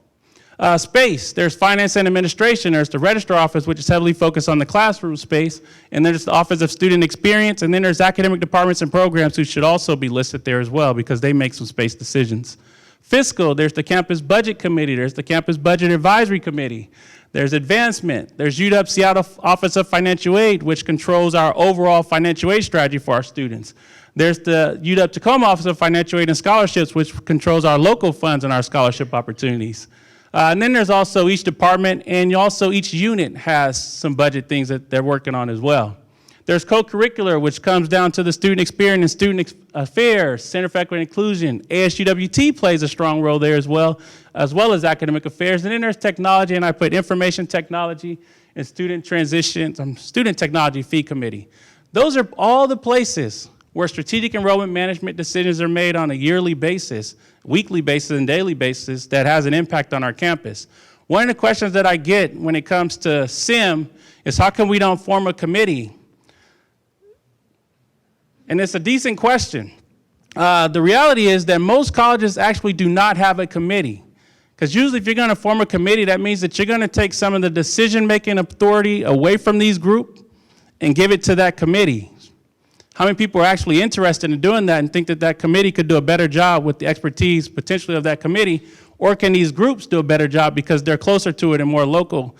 Space, there's finance and administration. There's the registrar office, which is heavily focused on the classroom space. And there's the Office of Student Experience. And then there's academic departments and programs who should also be listed there as well, because they make some space decisions. Fiscal, there's the campus budget committee. There's the campus budget advisory committee. There's advancement. There's UW Seattle Office of Financial Aid, which controls our overall financial aid strategy for our students. There's the UW Tacoma Office of Financial Aid and Scholarships, which controls our local funds and our scholarship opportunities. And then there's also each department, and also each unit has some budget things that they're working on as well. There's co-curricular, which comes down to the student experience and student affairs, Center for Equity and Inclusion. ASUWT plays a strong role there as well as academic affairs. And then there's technology, and I put information technology and student technology fee committee. Those are all the places where strategic enrollment management decisions are made on a yearly basis, weekly basis, and daily basis that has an impact on our campus. One of the questions that I get when it comes to SIM is how come we don't form a committee? And it's a decent question. The reality is that most colleges actually do not have a committee. Because usually if you're going to form a committee, that means that you're going to take some of the decision-making authority away from these groups and give it to that committee. How many people are actually interested in doing that and think that that committee could do a better job with the expertise potentially of that committee? Or can these groups do a better job because they're closer to it and more local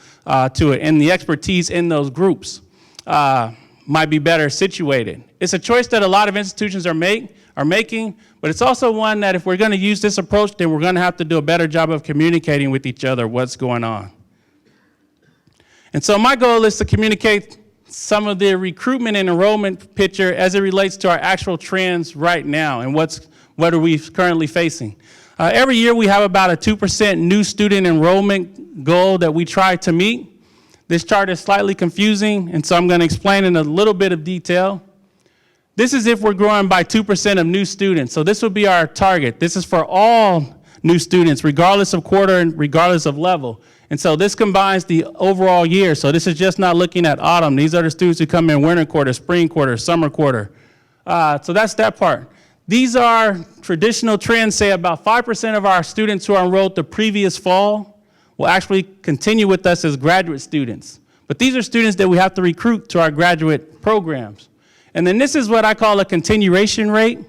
to it, and the expertise in those groups might be better situated? It's a choice that a lot of institutions are making, but it's also one that if we're going to use this approach, then we're going to have to do a better job of communicating with each other what's going on. And so my goal is to communicate some of the recruitment and enrollment picture as it relates to our actual trends right now and what are we currently facing. Every year we have about a 2% new student enrollment goal that we try to meet. This chart is slightly confusing, and so I'm going to explain in a little bit of detail. This is if we're growing by 2% of new students. So this would be our target. This is for all new students, regardless of quarter and regardless of level. And so this combines the overall year. So this is just not looking at autumn. These are the students who come in winter quarter, spring quarter, summer quarter. So that's that part. These are traditional trends. Say about 5% of our students who are enrolled the previous fall will actually continue with us as graduate students. But these are students that we have to recruit to our graduate programs. And then this is what I call a continuation rate.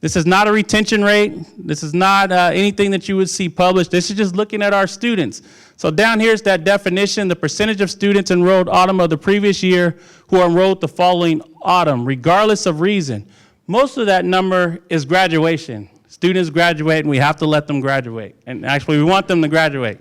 This is not a retention rate. This is not anything that you would see published. This is just looking at our students. So down here is that definition, the percentage of students enrolled autumn of the previous year who are enrolled the following autumn, regardless of reason. Most of that number is graduation. Students graduate, and we have to let them graduate. And actually, we want them to graduate.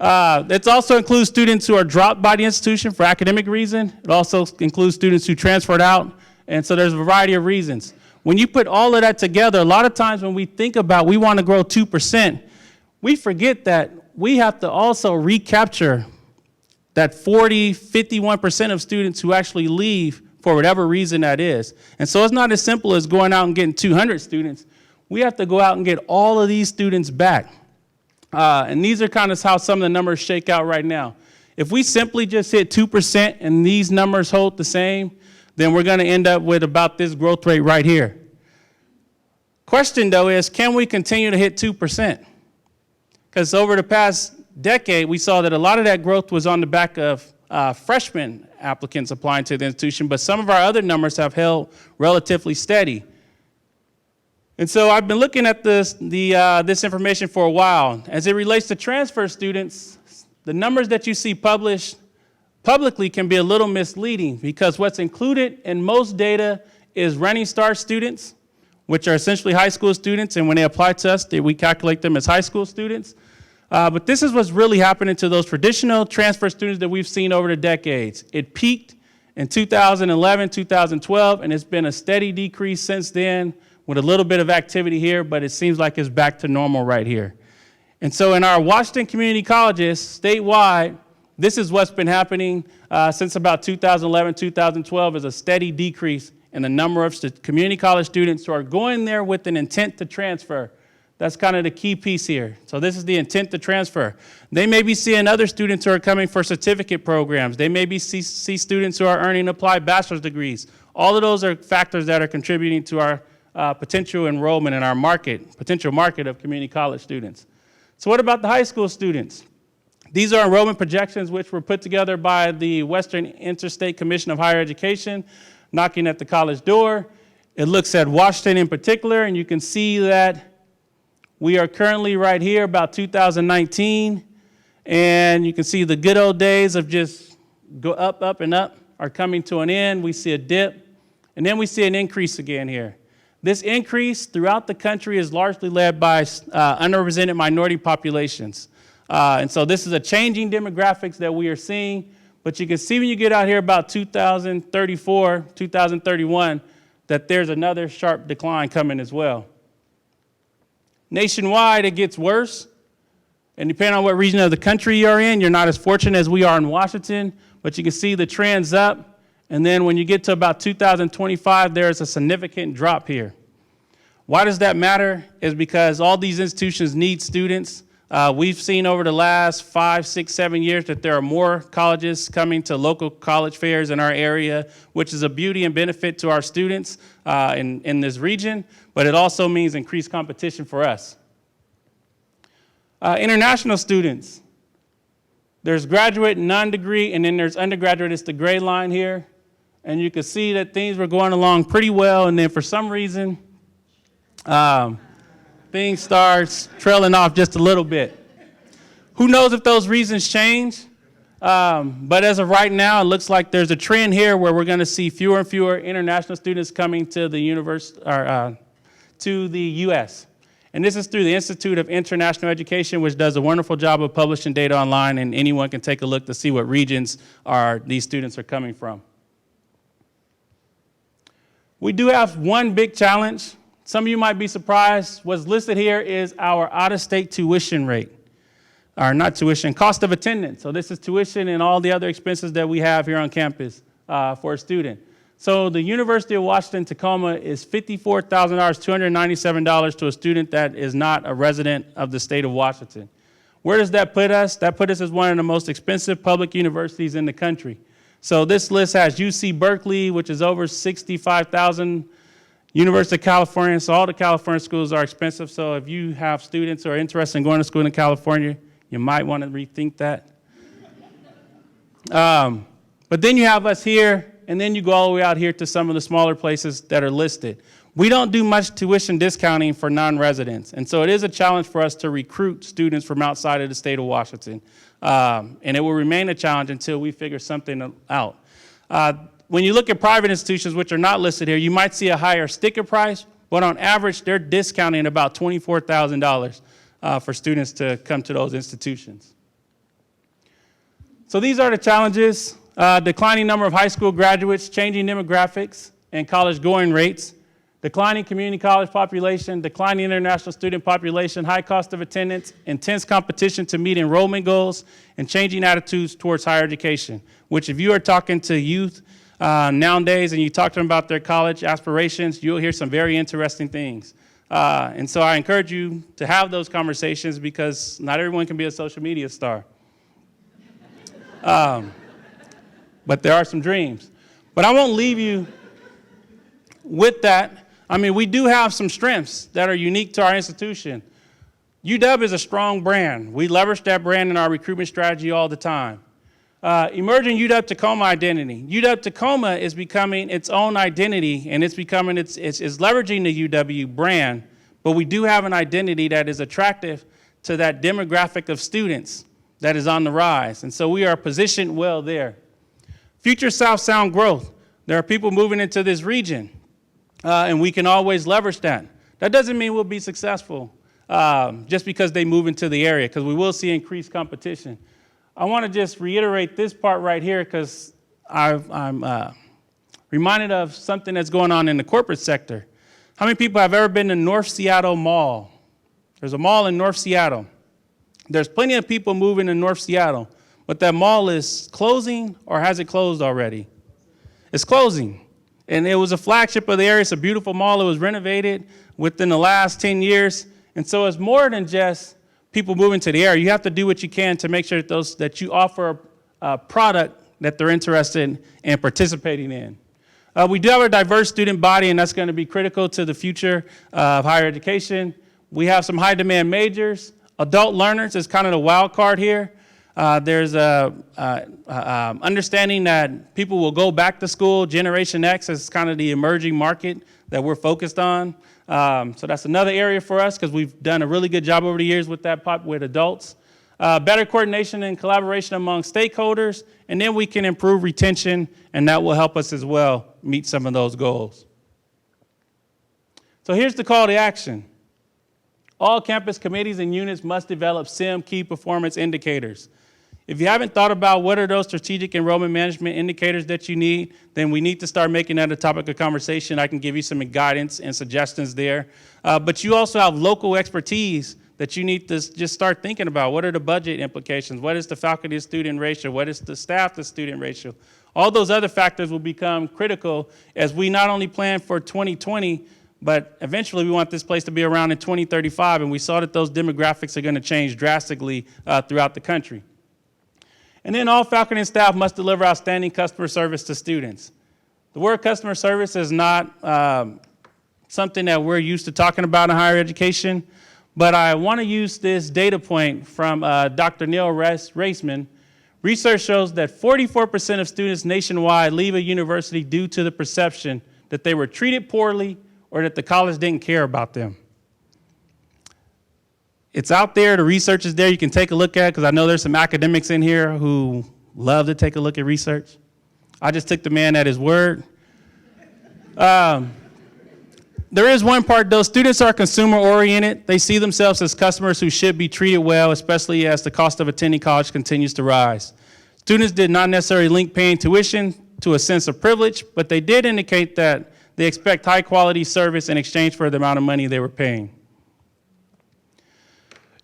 It also includes students who are dropped by the institution for academic reason. It also includes students who transferred out. And so there's a variety of reasons. When you put all of that together, a lot of times when we think about we want to grow 2%, we forget that we have to also recapture that 51% of students who actually leave for whatever reason that is. And so it's not as simple as going out and getting 200 students. We have to go out and get all of these students back. And these are kind of how some of the numbers shake out right now. If we simply just hit 2% and these numbers hold the same, then we're going to end up with about this growth rate right here. Question, though, is can we continue to hit 2%? Because over the past decade, we saw that a lot of that growth was on the back of freshman applicants applying to the institution, but some of our other numbers have held relatively steady. And so I've been looking at this information for a while. As it relates to transfer students, the numbers that you see published publicly can be a little misleading because what's included in most data is Running Start students, which are essentially high school students, and when they apply to us, we calculate them as high school students. But this is what's really happening to those traditional transfer students that we've seen over the decades. It peaked in 2011, 2012, and it's been a steady decrease since then with a little bit of activity here, but it seems like it's back to normal right here. And so in our Washington community colleges, statewide, this is what's been happening since about 2011, 2012, is a steady decrease in the number of community college students who are going there with an intent to transfer. That's kind of the key piece here. So this is the intent to transfer. They may be seeing other students who are coming for certificate programs. They may be see students who are earning applied bachelor's degrees. All of those are factors that are contributing to our potential enrollment in our potential market of community college students. So what about the high school students? These are enrollment projections which were put together by the Western Interstate Commission of Higher Education, knocking at the college door. It looks at Washington in particular, and you can see that we are currently right here about 2019, and you can see the good old days of just go up, up, and up are coming to an end. We see a dip, and then we see an increase again here. This increase throughout the country is largely led by underrepresented minority populations. And so this is a changing demographics that we are seeing, but you can see when you get out here about 2034, 2031, that there's another sharp decline coming as well. Nationwide, it gets worse, and depending on what region of the country you're in, you're not as fortunate as we are in Washington, but you can see the trends up, and then when you get to about 2025, there is a significant drop here. Why does that matter? Is because all these institutions need students. We've seen over the last 5, 6, 7 years that there are more colleges coming to local college fairs in our area, which is a beauty and benefit to our students in this region, but it also means increased competition for us. International students. There's graduate and non-degree, and then there's undergraduate. It's the gray line here. And you can see that things were going along pretty well, and then for some reason, things starts trailing off just a little bit. Who knows if those reasons change? But as of right now, it looks like there's a trend here where we're going to see fewer and fewer international students coming to the to the U.S. And this is through the Institute of International Education, which does a wonderful job of publishing data online, and anyone can take a look to see what regions these students are coming from. We do have one big challenge. Some of you might be surprised. What's listed here is our out-of-state tuition rate. Or not tuition, cost of attendance. So this is tuition and all the other expenses that we have here on campus for a student. So the University of Washington, Tacoma is $54,000, $297 to a student that is not a resident of the state of Washington. Where does that put us? That puts us as one of the most expensive public universities in the country. So this list has UC Berkeley, which is over $65,000, University of California. So all the California schools are expensive. So if you have students who are interested in going to school in California, you might want to rethink that. But then you have us here and then you go all the way out here to some of the smaller places that are listed. We don't do much tuition discounting for non-residents, and so it is a challenge for us to recruit students from outside of the state of Washington, and it will remain a challenge until we figure something out. When you look at private institutions, which are not listed here, you might see a higher sticker price, but on average, they're discounting about $24,000 for students to come to those institutions. So these are the challenges: declining number of high school graduates, changing demographics and college going rates, declining community college population, declining international student population, high cost of attendance, intense competition to meet enrollment goals, and changing attitudes towards higher education, which if you are talking to youth nowadays and you talk to them about their college aspirations, you'll hear some very interesting things. And so I encourage you to have those conversations because not everyone can be a social media star. But there are some dreams. But I won't leave you with that. I mean, we do have some strengths that are unique to our institution. UW is a strong brand. We leverage that brand in our recruitment strategy all the time. Emerging UW Tacoma identity. UW Tacoma is becoming its own identity, and it's leveraging the UW brand, but we do have an identity that is attractive to that demographic of students that is on the rise, and so we are positioned well there. Future South Sound growth. There are people moving into this region, and we can always leverage that. That doesn't mean we'll be successful just because they move into the area, because we will see increased competition. I want to just reiterate this part right here because I'm reminded of something that's going on in the corporate sector. How many people have ever been to North Seattle Mall? There's a mall in North Seattle. There's plenty of people moving to North Seattle, but that mall is closing, or has it closed already? It's closing. And it was a flagship of the area. It's a beautiful mall. It was renovated within the last 10 years. And so it's more than just people moving to the area. You have to do what you can to make sure that you offer a product that they're interested in participating in. We do have a diverse student body, and that's going to be critical to the future of higher education. We have some high demand majors. Adult learners is kind of the wild card here. There's understanding that people will go back to school. Generation X is kind of the emerging market that we're focused on. So that's another area for us because we've done a really good job over the years with that with adults. Better coordination and collaboration among stakeholders, and then we can improve retention, and that will help us as well meet some of those goals. So here's the call to action. All campus committees and units must develop SIM key performance indicators. If you haven't thought about what are those strategic enrollment management indicators that you need, then we need to start making that a topic of conversation. I can give you some guidance and suggestions there. But you also have local expertise that you need to just start thinking about. What are the budget implications? What is the faculty to student ratio? What is the staff to student ratio? All those other factors will become critical as we not only plan for 2020, but eventually we want this place to be around in 2035, and we saw that those demographics are going to change drastically throughout the country. And then all faculty and staff must deliver outstanding customer service to students. The word customer service is not something that we're used to talking about in higher education, but I want to use this data point from Dr. Neil Raceman. Research shows that 44% of students nationwide leave a university due to the perception that they were treated poorly or that the college didn't care about them. It's out there, the research is there, you can take a look at it, because I know there's some academics in here who love to take a look at research. I just took the man at his word. There is one part though, students are consumer oriented. They see themselves as customers who should be treated well, especially as the cost of attending college continues to rise. Students did not necessarily link paying tuition to a sense of privilege, but they did indicate that they expect high quality service in exchange for the amount of money they were paying.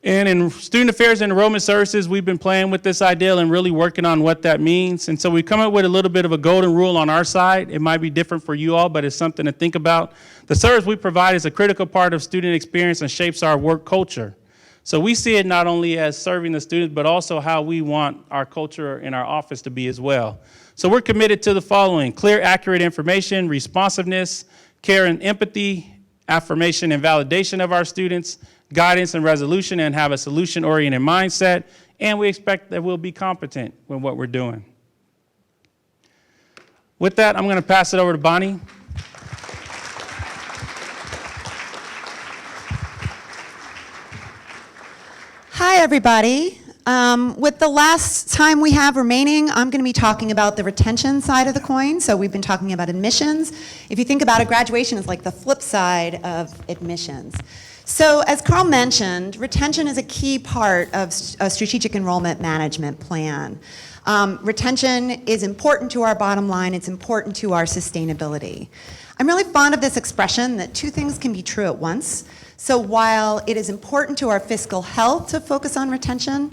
And in student affairs and enrollment services, we've been playing with this idea and really working on what that means. And so we come up with a little bit of a golden rule on our side. It might be different for you all, but it's something to think about. The service we provide is a critical part of student experience and shapes our work culture. So we see it not only as serving the students, but also how we want our culture in our office to be as well. So we're committed to the following: clear, accurate information, responsiveness, care and empathy, affirmation and validation of our students, guidance and resolution, and have a solution-oriented mindset, and we expect that we'll be competent with what we're doing. With that, I'm going to pass it over to Bonnie.
Hi, everybody. With the last time we have remaining, I'm going to be talking about the retention side of the coin. So we've been talking about admissions. If you think about it, graduation is like the flip side of admissions. So as Carl mentioned, retention is a key part of a strategic enrollment management plan. Retention is important to our bottom line. It's important to our sustainability. I'm really fond of this expression that two things can be true at once. So while it is important to our fiscal health to focus on retention,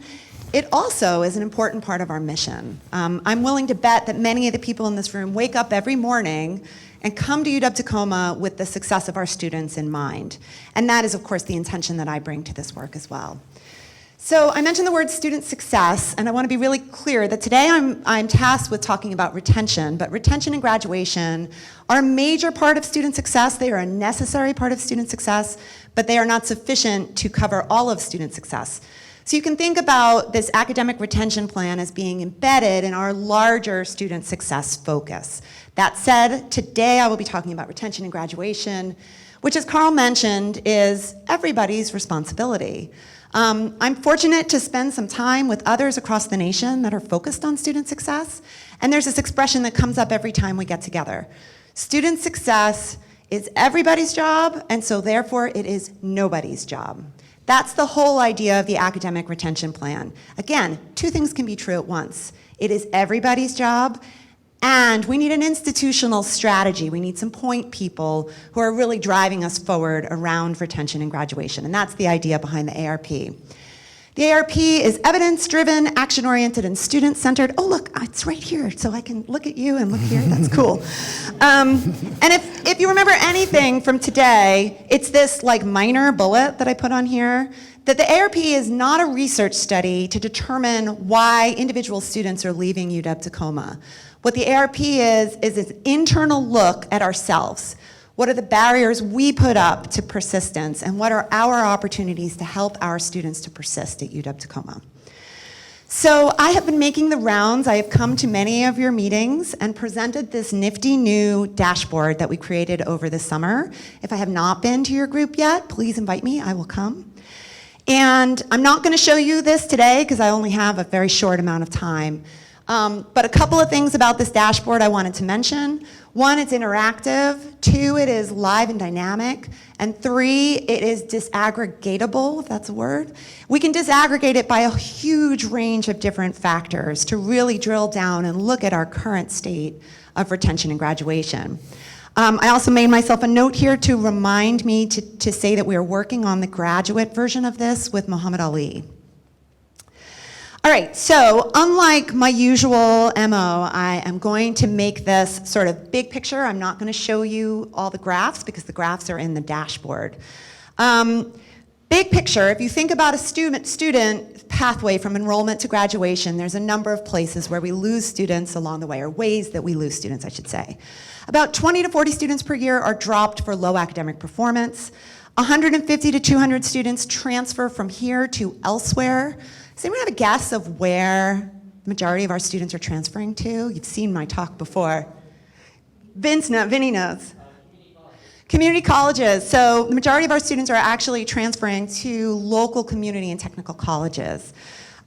it also is an important part of our mission. I'm willing to bet that many of the people in this room wake up every morning and come to UW-Tacoma with the success of our students in mind. And that is, of course, the intention that I bring to this work as well. So I mentioned the word student success, and I want to be really clear that today I'm tasked with talking about retention, but retention and graduation are a major part of student success. They are a necessary part of student success, but they are not sufficient to cover all of student success. So you can think about this academic retention plan as being embedded in our larger student success focus. That said, today I will be talking about retention and graduation, which, as Carl mentioned, is everybody's responsibility. I'm fortunate to spend some time with others across the nation that are focused on student success, and there's this expression that comes up every time we get together. Student success is everybody's job, and so therefore it is nobody's job. That's the whole idea of the academic retention plan. Again, two things can be true at once. It is everybody's job, and we need an institutional strategy. We need some point people who are really driving us forward around retention and graduation, and that's the idea behind the ARP. The ARP is evidence-driven, action-oriented, and student-centered. Oh, look, it's right here, so I can look at you and look here. That's cool. And if you remember anything from today, it's this like minor bullet that I put on here, that the ARP is not a research study to determine why individual students are leaving UW-Tacoma. What the ARP is an internal look at ourselves. What are the barriers we put up to persistence, and what are our opportunities to help our students to persist at UW-Tacoma? So I have been making the rounds. I have come to many of your meetings and presented this nifty new dashboard that we created over the summer. If I have not been to your group yet, please invite me, I will come. And I'm not gonna show you this today because I only have a very short amount of time. But a couple of things about this dashboard I wanted to mention. One, it's interactive. Two, it is live and dynamic. And three, it is disaggregatable, if that's a word. We can disaggregate it by a huge range of different factors to really drill down and look at our current state of retention and graduation. I also made myself a note here to remind me to say that we are working on the graduate version of this with Muhammad Ali. All right, so unlike my usual MO, I am going to make this sort of big picture. I'm not going to show you all the graphs because the graphs are in the dashboard. Big picture, if you think about a student pathway from enrollment to graduation, there's a number of places where we lose students along the way, or ways that we lose students, I should say. About 20 to 40 students per year are dropped for low academic performance. 150 to 200 students transfer from here to elsewhere. Does anyone have a guess of where the majority of our students are transferring to? You've seen my talk before. Vinny knows. Community colleges. So the majority of our students are actually transferring to local community and technical colleges.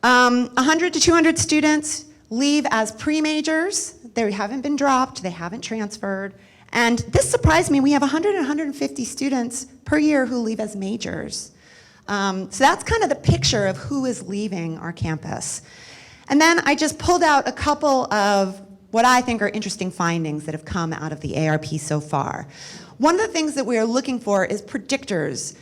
100 to 200 students leave as pre-majors. They haven't been dropped, they haven't transferred. And this surprised me, we have 100 and 150 students per year who leave as majors. So that's kind of the picture of who is leaving our campus. And then I just pulled out a couple of what I think are interesting findings that have come out of the ARP so far. One of the things that we are looking for is predictors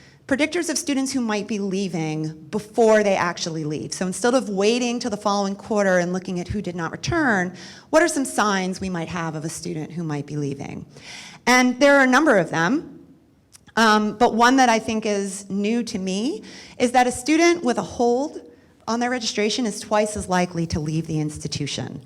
of students who might be leaving before they actually leave. So instead of waiting till the following quarter and looking at who did not return, what are some signs we might have of a student who might be leaving? And there are a number of them. But one that I think is new to me is that a student with a hold on their registration is twice as likely to leave the institution.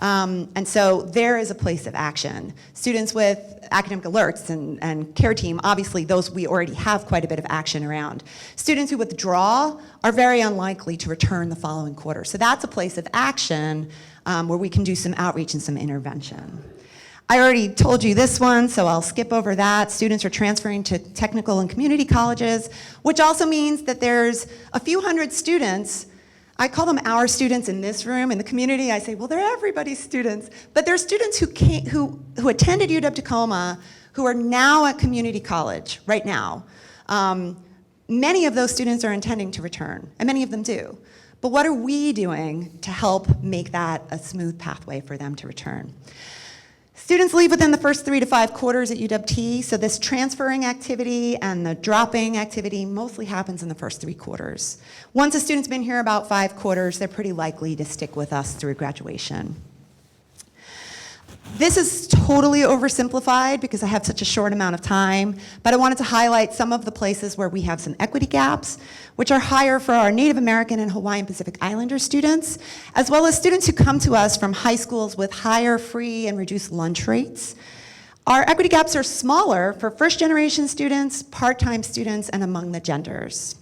And so there is a place of action. Students with academic alerts and care team, obviously those we already have quite a bit of action around. Students who withdraw are very unlikely to return the following quarter. So that's a place of action where we can do some outreach and some intervention. I already told you this one, so I'll skip over that. Students are transferring to technical and community colleges, which also means that there's a few hundred students. I call them our students in this room. In the community, I say, well, they're everybody's students. But there are students who attended UW-Tacoma who are now at community college right now. Many of those students are intending to return, and many of them do. But what are we doing to help make that a smooth pathway for them to return? Students leave within the first 3 to 5 quarters at UWT, so this transferring activity and the dropping activity mostly happens in the first 3 quarters. Once a student's been here about 5 quarters, they're pretty likely to stick with us through graduation. This is totally oversimplified because I have such a short amount of time, but I wanted to highlight some of the places where we have some equity gaps, which are higher for our Native American and Hawaiian Pacific Islander students, as well as students who come to us from high schools with higher free and reduced lunch rates. Our equity gaps are smaller for first-generation students, part-time students, and among the genders.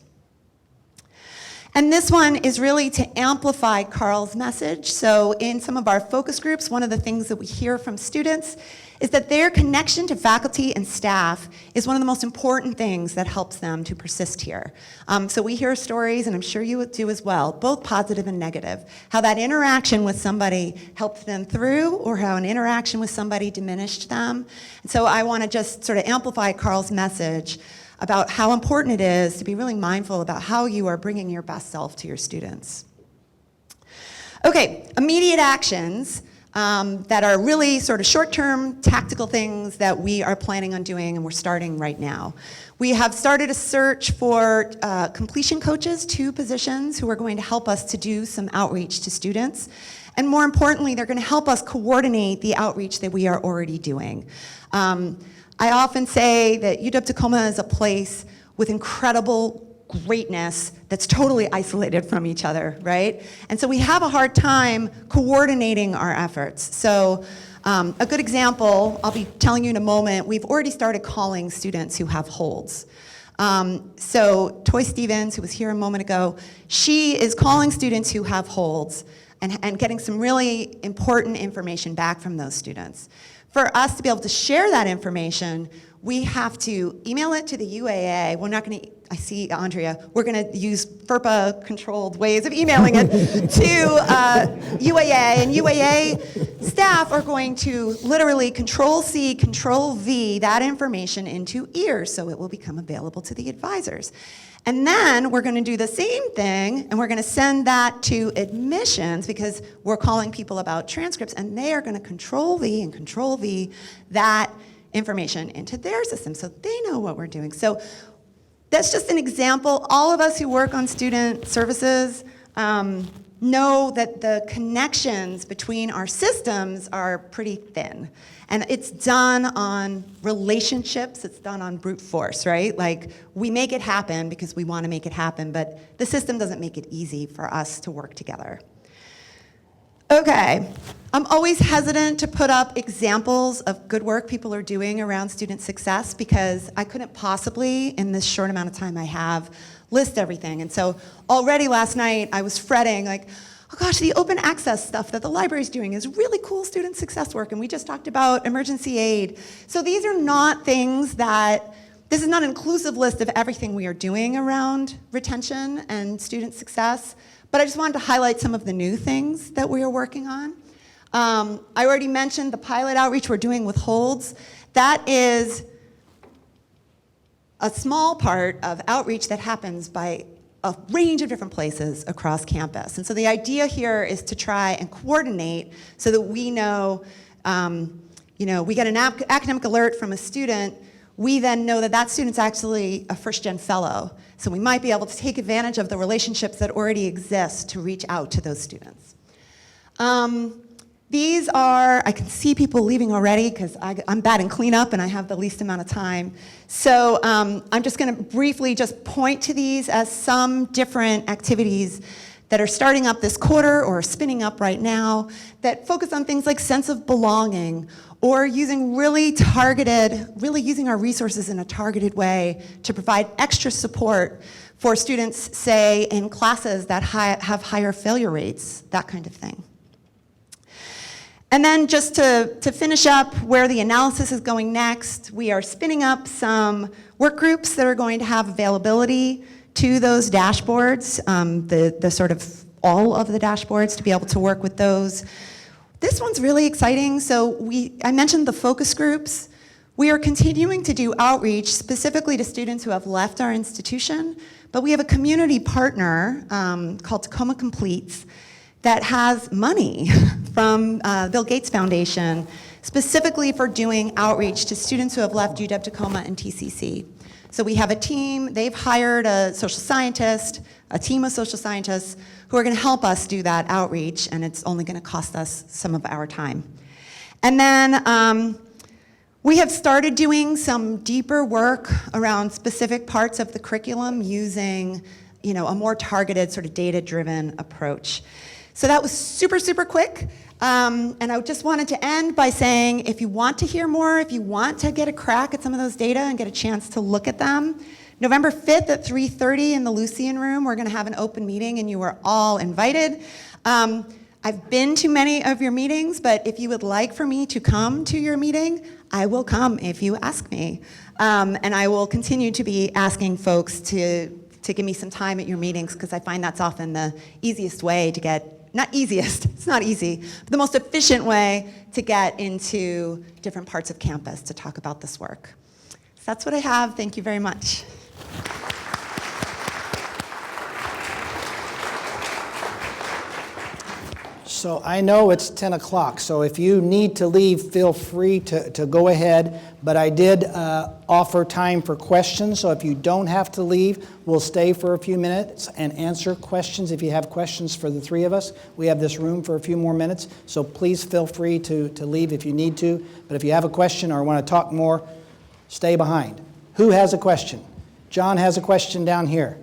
And this one is really to amplify Carl's message. So in some of our focus groups, one of the things that we hear from students is that their connection to faculty and staff is one of the most important things that helps them to persist here. So we hear stories, and I'm sure you do as well, both positive and negative, how that interaction with somebody helped them through or how an interaction with somebody diminished them. And so I want to just sort of amplify Carl's message about how important it is to be really mindful about how you are bringing your best self to your students. Okay, immediate actions that are really sort of short-term tactical things that we are planning on doing and we're starting right now. We have started a search for completion coaches, 2 positions who are going to help us to do some outreach to students. And more importantly, they're going to help us coordinate the outreach that we are already doing. I often say that UW-Tacoma is a place with incredible greatness that's totally isolated from each other, right? And so we have a hard time coordinating our efforts. So a good example, I'll be telling you in a moment, we've already started calling students who have holds. So Toy Stevens, who was here a moment ago, she is calling students who have holds and getting some really important information back from those students. For us to be able to share that information, we have to email it to the UAA. We're not going to, I see Andrea, we're going to use FERPA-controlled ways of emailing it to UAA, and UAA staff are going to literally Control-C, Control-V that information into EARS, so it will become available to the advisors. And then we're going to do the same thing, and we're going to send that to admissions because we're calling people about transcripts, and they are going to Control-V and Control-V that information into their system so they know what we're doing. So that's just an example. All of us who work on student services know that the connections between our systems are pretty thin. And it's done on relationships, it's done on brute force, right? Like, we make it happen because we want to make it happen, but the system doesn't make it easy for us to work together. Okay, I'm always hesitant to put up examples of good work people are doing around student success because I couldn't possibly, in this short amount of time I have, list everything. And so already last night I was fretting, like, oh gosh, the open access stuff that the library's doing is really cool student success work, and we just talked about emergency aid. So these are not things that, this is not an inclusive list of everything we are doing around retention and student success, but I just wanted to highlight some of the new things that we are working on. I already mentioned the pilot outreach we're doing with holds. That is a small part of outreach that happens by a range of different places across campus. And so the idea here is to try and coordinate so that we know, we get an academic alert from a student, we then know that that student's actually a first-gen fellow. So we might be able to take advantage of the relationships that already exist to reach out to those students. These are, I can see people leaving already because I'm bad in cleanup and I have the least amount of time. So I'm just going to briefly just point to these as some different activities that are starting up this quarter or spinning up right now that focus on things like sense of belonging or using really using our resources in a targeted way to provide extra support for students, say, in classes that have higher failure rates, that kind of thing. And then just to finish up where the analysis is going next, we are spinning up some work groups that are going to have availability to those dashboards, the sort of all of the dashboards, to be able to work with those. This one's really exciting. So I mentioned the focus groups. We are continuing to do outreach specifically to students who have left our institution, but we have a community partner called Tacoma Completes that has money from Bill Gates Foundation specifically for doing outreach to students who have left UW Tacoma and TCC. So we have a team, they've hired a social scientist, a team of social scientists who are going to help us do that outreach, and it's only going to cost us some of our time. And then we have started doing some deeper work around specific parts of the curriculum using, a more targeted, sort of data-driven approach. So that was super, super quick. And I just wanted to end by saying, if you want to hear more, if you want to get a crack at some of those data and get a chance to look at them, November 5th at 3:30 in the Lucian Room, we're going to have an open meeting, and you are all invited. I've been to many of your meetings, but if you would like for me to come to your meeting, I will come if you ask me. And I will continue to be asking folks to give me some time at your meetings, because I find that's often the easiest way to get, not easiest, it's not easy, but the most efficient way to get into different parts of campus to talk about this work. So that's what I have. Thank you very much.
So I know it's 10 o'clock, so if you need to leave, feel free to go ahead. But I did offer time for questions, so if you don't have to leave, we'll stay for a few minutes and answer questions. If you have questions for the three of us, we have this room for a few more minutes, so please feel free to leave if you need to. But if you have a question or want to talk more, stay behind. Who has a question? John has a question down here.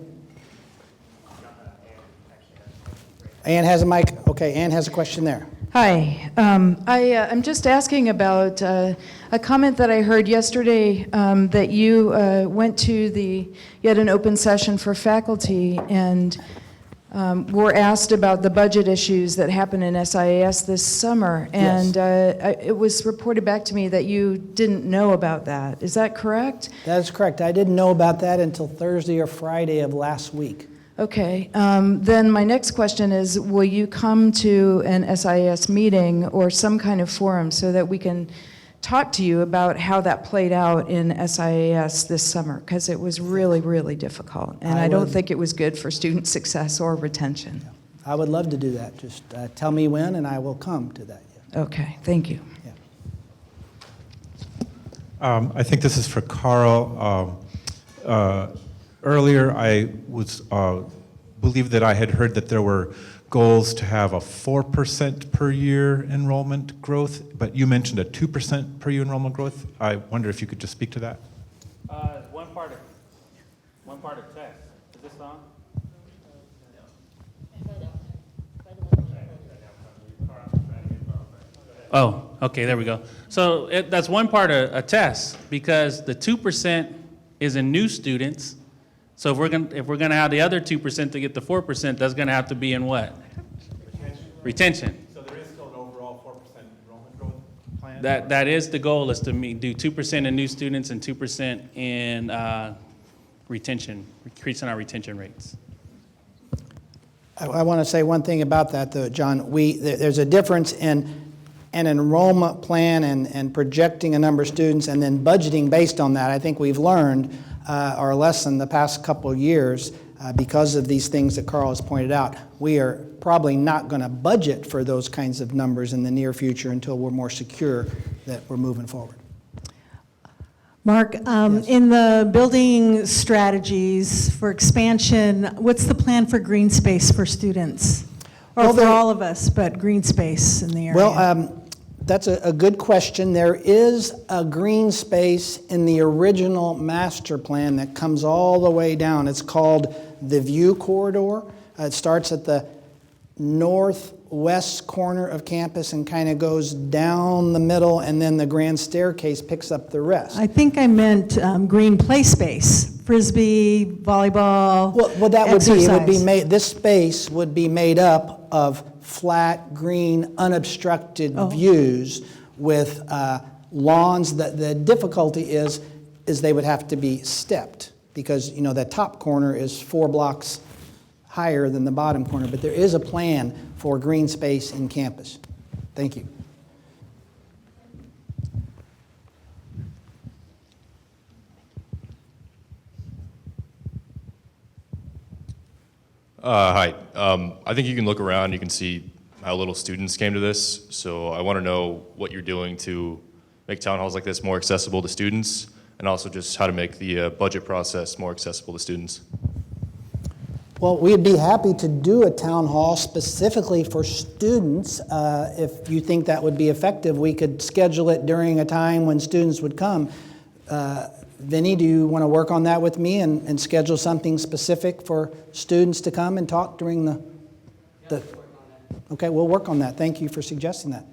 Ann has a mic. Okay, Ann has a question there.
Hi. I'm just asking about a comment that I heard yesterday that you went to you had an open session for faculty and were asked about the budget issues that happened in SIAS this summer. And
Yes.
it was reported back to me that you didn't know about that. Is that correct?
That is correct. I didn't know about that until Thursday or Friday of last week.
Okay, then my next question is, will you come to an SIS meeting or some kind of forum so that we can talk to you about how that played out in SIAS this summer? Because it was really, really difficult, and I don't think it was good for student success or retention.
I would love to do that. Just tell me when, and I will come to that. Yeah.
Okay, thank you.
Yeah.
I think this is for Carl. Earlier, I was believed that I had heard that there were goals to have a 4% per year enrollment growth, but you mentioned a 2% per year enrollment growth. I wonder if you could just speak to that.
One part of text. Is this on? Oh, okay, there we go. So that's one part of a test, because the 2% is in new students. So if we're gonna have the other 2% to get the 4%, that's gonna have to be in what? Retention.
So there is still an overall 4% enrollment growth plan?
That is the goal, is to do 2% in new students and 2% in retention, increasing our retention rates.
I want to say one thing about that, though, John. There's a difference in an enrollment plan and projecting a number of students and then budgeting based on that. I think we've learned our lesson the past couple of years because of these things that Carl has pointed out. We are probably not going to budget for those kinds of numbers in the near future until we're more secure that we're moving forward.
Mark, in the building strategies for expansion, what's the plan for green space for students? Or for all of us, but green space in the area?
Well, that's a good question. There is a green space in the original master plan that comes all the way down. It's called the View Corridor. It starts at the northwest corner of campus and kind of goes down the middle, and then the grand staircase picks up the rest.
I think I meant green play space, frisbee, volleyball,
Well, that would
exercise.
be, this space would be made up of flat, green, unobstructed views with lawns. The difficulty is they would have to be stepped because, you know, that top corner is 4 blocks higher than the bottom corner, but there is a plan for green space in campus. Thank you.
Hi. I think you can look around, you can see how little students came to this. So I want to know what you're doing to make town halls like this more accessible to students, and also just how to make the budget process more accessible to students.
Well, we'd be happy to do a town hall specifically for students. If you think that would be effective, we could schedule it during a time when students would come. Vinny, do you want to work on that with me and schedule something specific for students to come and talk during the... Okay, we'll work on that. Thank you for suggesting that.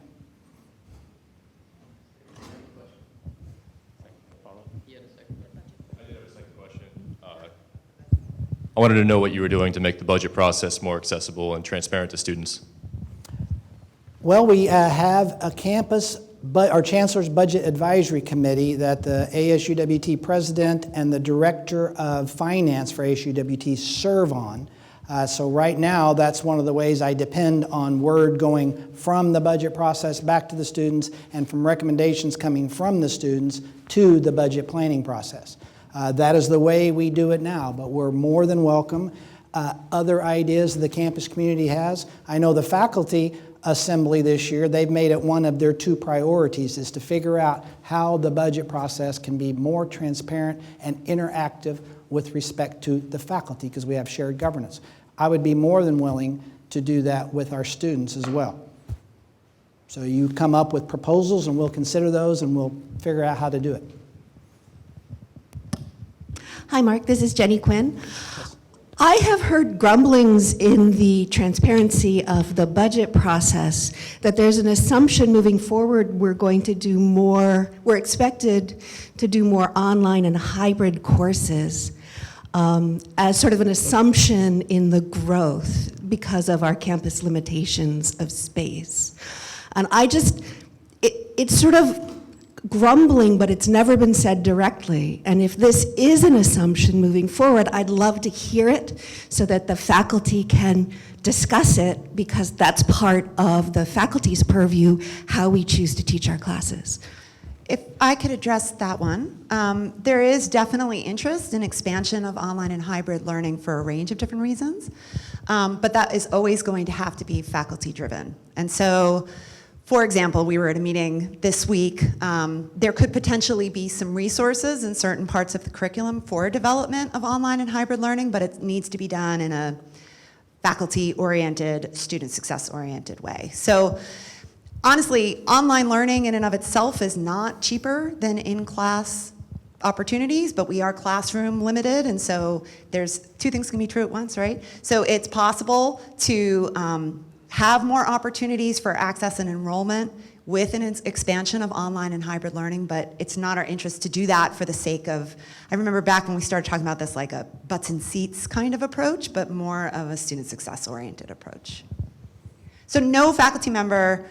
I wanted to know what you were doing to make the budget process more accessible and transparent to students.
Well, we have a campus, but our Chancellor's Budget Advisory Committee that the ASUWT President and the Director of Finance for ASUWT serve on. So right now, that's one of the ways I depend on word going from the budget process back to the students and from recommendations coming from the students to the budget planning process. That is the way we do it now, but we're more than welcome. Other ideas the campus community has. I know the faculty assembly this year, they've made it one of their 2 priorities is to figure out how the budget process can be more transparent and interactive with respect to the faculty because we have shared governance. I would be more than willing to do that with our students as well. So you come up with proposals and we'll consider those and we'll figure out how to do it.
Hi, Mark. This is Jenny Quinn. I have heard grumblings in the transparency of the budget process that there's an assumption moving forward we're expected to do more online and hybrid courses as sort of an assumption in the growth because of our campus limitations of space. And it's sort of grumbling, but it's never been said directly. And if this is an assumption moving forward, I'd love to hear it so that the faculty can discuss it because that's part of the faculty's purview, how we choose to teach our classes.
If I could address that one, there is definitely interest in expansion of online and hybrid learning for a range of different reasons, but that is always going to have to be faculty driven. And so, for example, we were at a meeting this week. There could potentially be some resources in certain parts of the curriculum for development of online and hybrid learning, but it needs to be done in a faculty-oriented, student success-oriented way. So honestly, online learning in and of itself is not cheaper than in-class opportunities, but we are classroom limited, and so there's 2 things can be true at once, right? So it's possible to have more opportunities for access and enrollment with an expansion of online and hybrid learning, but it's not our interest to do that for the sake of, I remember back when we started talking about this like a butts and seats kind of approach, but more of a student success oriented approach. So no faculty member,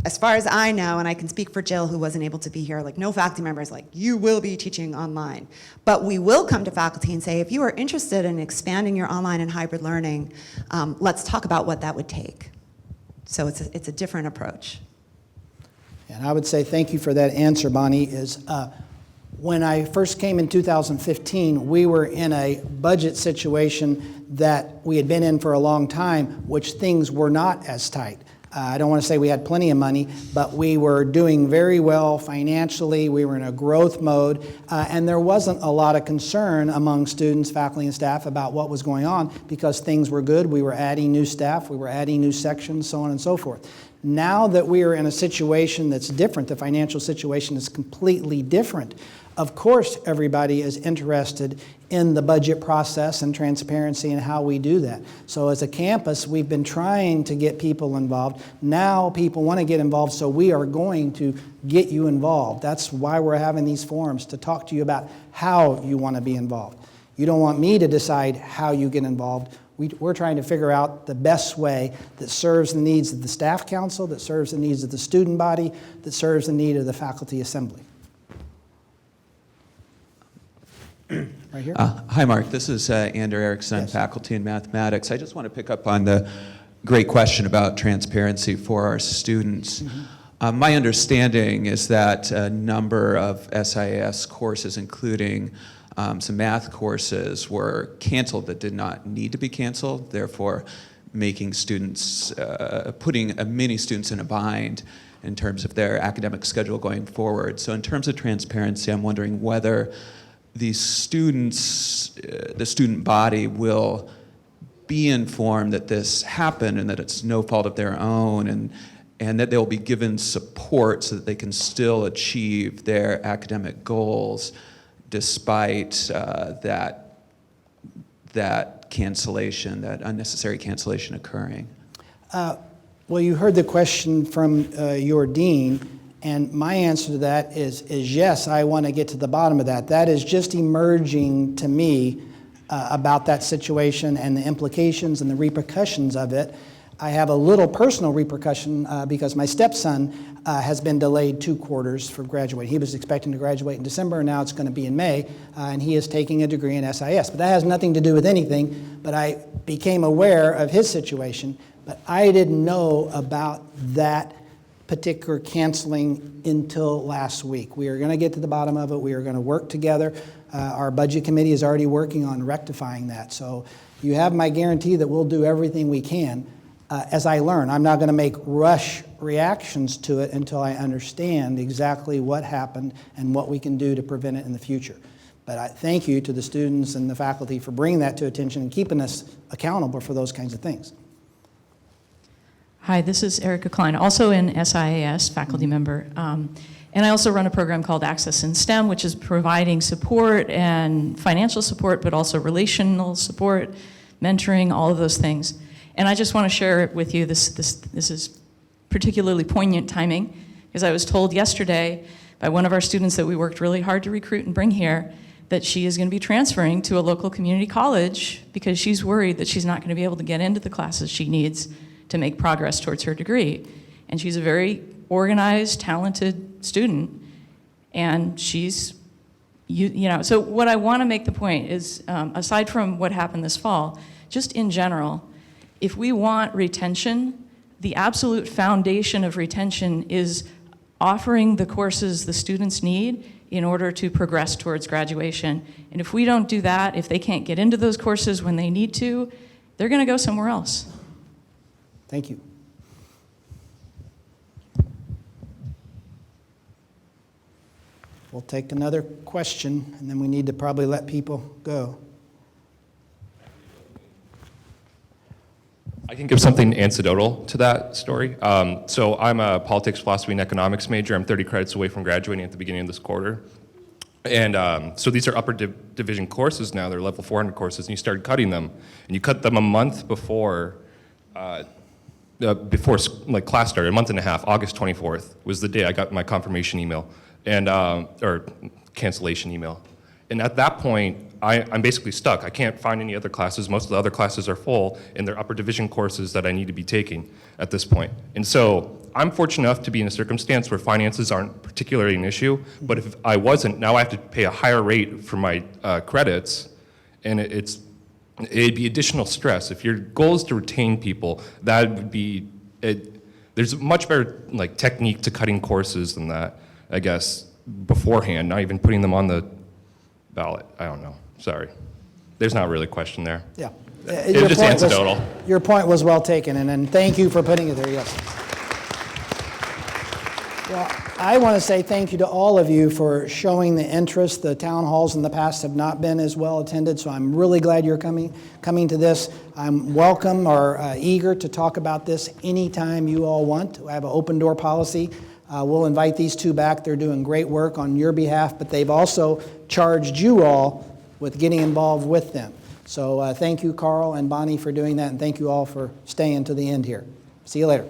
as far as I know, and I can speak for Jill who wasn't able to be here, like no faculty member is like, you will be teaching online. But we will come to faculty and say, if you are interested in expanding your online and hybrid learning, let's talk about what that would take. So it's a different approach.
And I would say thank you for that answer, Bonnie. When I first came in 2015, we were in a budget situation that we had been in for a long time, which things were not as tight. I don't want to say we had plenty of money, but we were doing very well financially. We were in a growth mode, and there wasn't a lot of concern among students, faculty, and staff about what was going on because things were good. We were adding new staff, we were adding new sections, so on and so forth. Now that we are in a situation that's different, the financial situation is completely different. Of course, everybody is interested in the budget process and transparency and how we do that. So as a campus, we've been trying to get people involved. Now people want to get involved, so we are going to get you involved. That's why we're having these forums, to talk to you about how you want to be involved. You don't want me to decide how you get involved. We're trying to figure out the best way that serves the needs of the staff council, that serves the needs of the student body, that serves the need of the faculty assembly. Right here.
Hi, Mark. This is Andrew Erickson,
Yes.
faculty in mathematics. I just want to pick up on the great question about transparency for our students. My understanding is that a number of SIS courses, including some math courses, were canceled that did not need to be canceled, therefore making students, putting many students in a bind in terms of their academic schedule going forward. So in terms of transparency, I'm wondering whether these students, the student body will be informed that this happened and that it's no fault of their own, and that they'll be given support so that they can still achieve their academic goals despite that cancellation, that unnecessary cancellation occurring.
Well, you heard the question from your dean, and my answer to that is yes, I want to get to the bottom of that. That is just emerging to me about that situation and the implications and the repercussions of it. I have a little personal repercussion because my stepson has been delayed 2 quarters for graduating. He was expecting to graduate in December, and now it's going to be in May, and he is taking a degree in SIS. But that has nothing to do with anything, but I became aware of his situation, but I didn't know about that particular canceling until last week. We are going to get to the bottom of it. We are going to work together. Our budget committee is already working on rectifying that. So you have my guarantee that we'll do everything we can as I learn. I'm not going to make rush reactions to it until I understand exactly what happened and what we can do to prevent it in the future. But I thank you to the students and the faculty for bringing that to attention and keeping us accountable for those kinds of things.
Hi, this is Erica Klein, also in SIAS, faculty member. And I also run a program called Access in STEM, which is providing support and financial support, but also relational support, mentoring, all of those things. And I just want to share with you, this is particularly poignant timing, because I was told yesterday by one of our students that we worked really hard to recruit and bring here that she is going to be transferring to a local community college because she's worried that she's not going to be able to get into the classes she needs to make progress towards her degree. And she's a very organized, talented student, and she's, you know, so what I want to make the point is, aside from what happened this fall, just in general, if we want retention, the absolute foundation of retention is offering the courses the students need in order to progress towards graduation. And if we don't do that, if they can't get into those courses when they need to, they're going to go somewhere else.
Thank you. We'll take another question, and then we need to probably let people go.
I can give something anecdotal to that story. So I'm a politics, philosophy, and economics major. I'm 30 credits away from graduating at the beginning of this quarter. And so these are upper division courses now. They're level 400 courses, and you started cutting them. And you cut them a month before like class started, a month and a half. August 24th was the day I got my confirmation email, and or cancellation email. And at that point, I'm basically stuck. I can't find any other classes. Most of the other classes are full, and they're upper division courses that I need to be taking at this point. And so I'm fortunate enough to be in a circumstance where finances aren't particularly an issue, but if I wasn't, now I have to pay a higher rate for my credits, and it'd be additional stress. If your goal is to retain people, that would be, there's a much better like technique to cutting courses than that, I guess, beforehand, not even putting them on the ballot. I don't know, sorry. There's not really a question there.
Yeah.
It was just anecdotal.
Your point was well taken, and thank you for putting it there, yes. Well, I want to say thank you to all of you for showing the interest. The town halls in the past have not been as well attended, so I'm really glad you're coming to this. I'm welcome or eager to talk about this anytime you all want. I have an open door policy. We'll invite these two back. They're doing great work on your behalf, but they've also charged you all with getting involved with them. So thank you, Carl and Bonnie, for doing that, and thank you all for staying to the end here. See you later.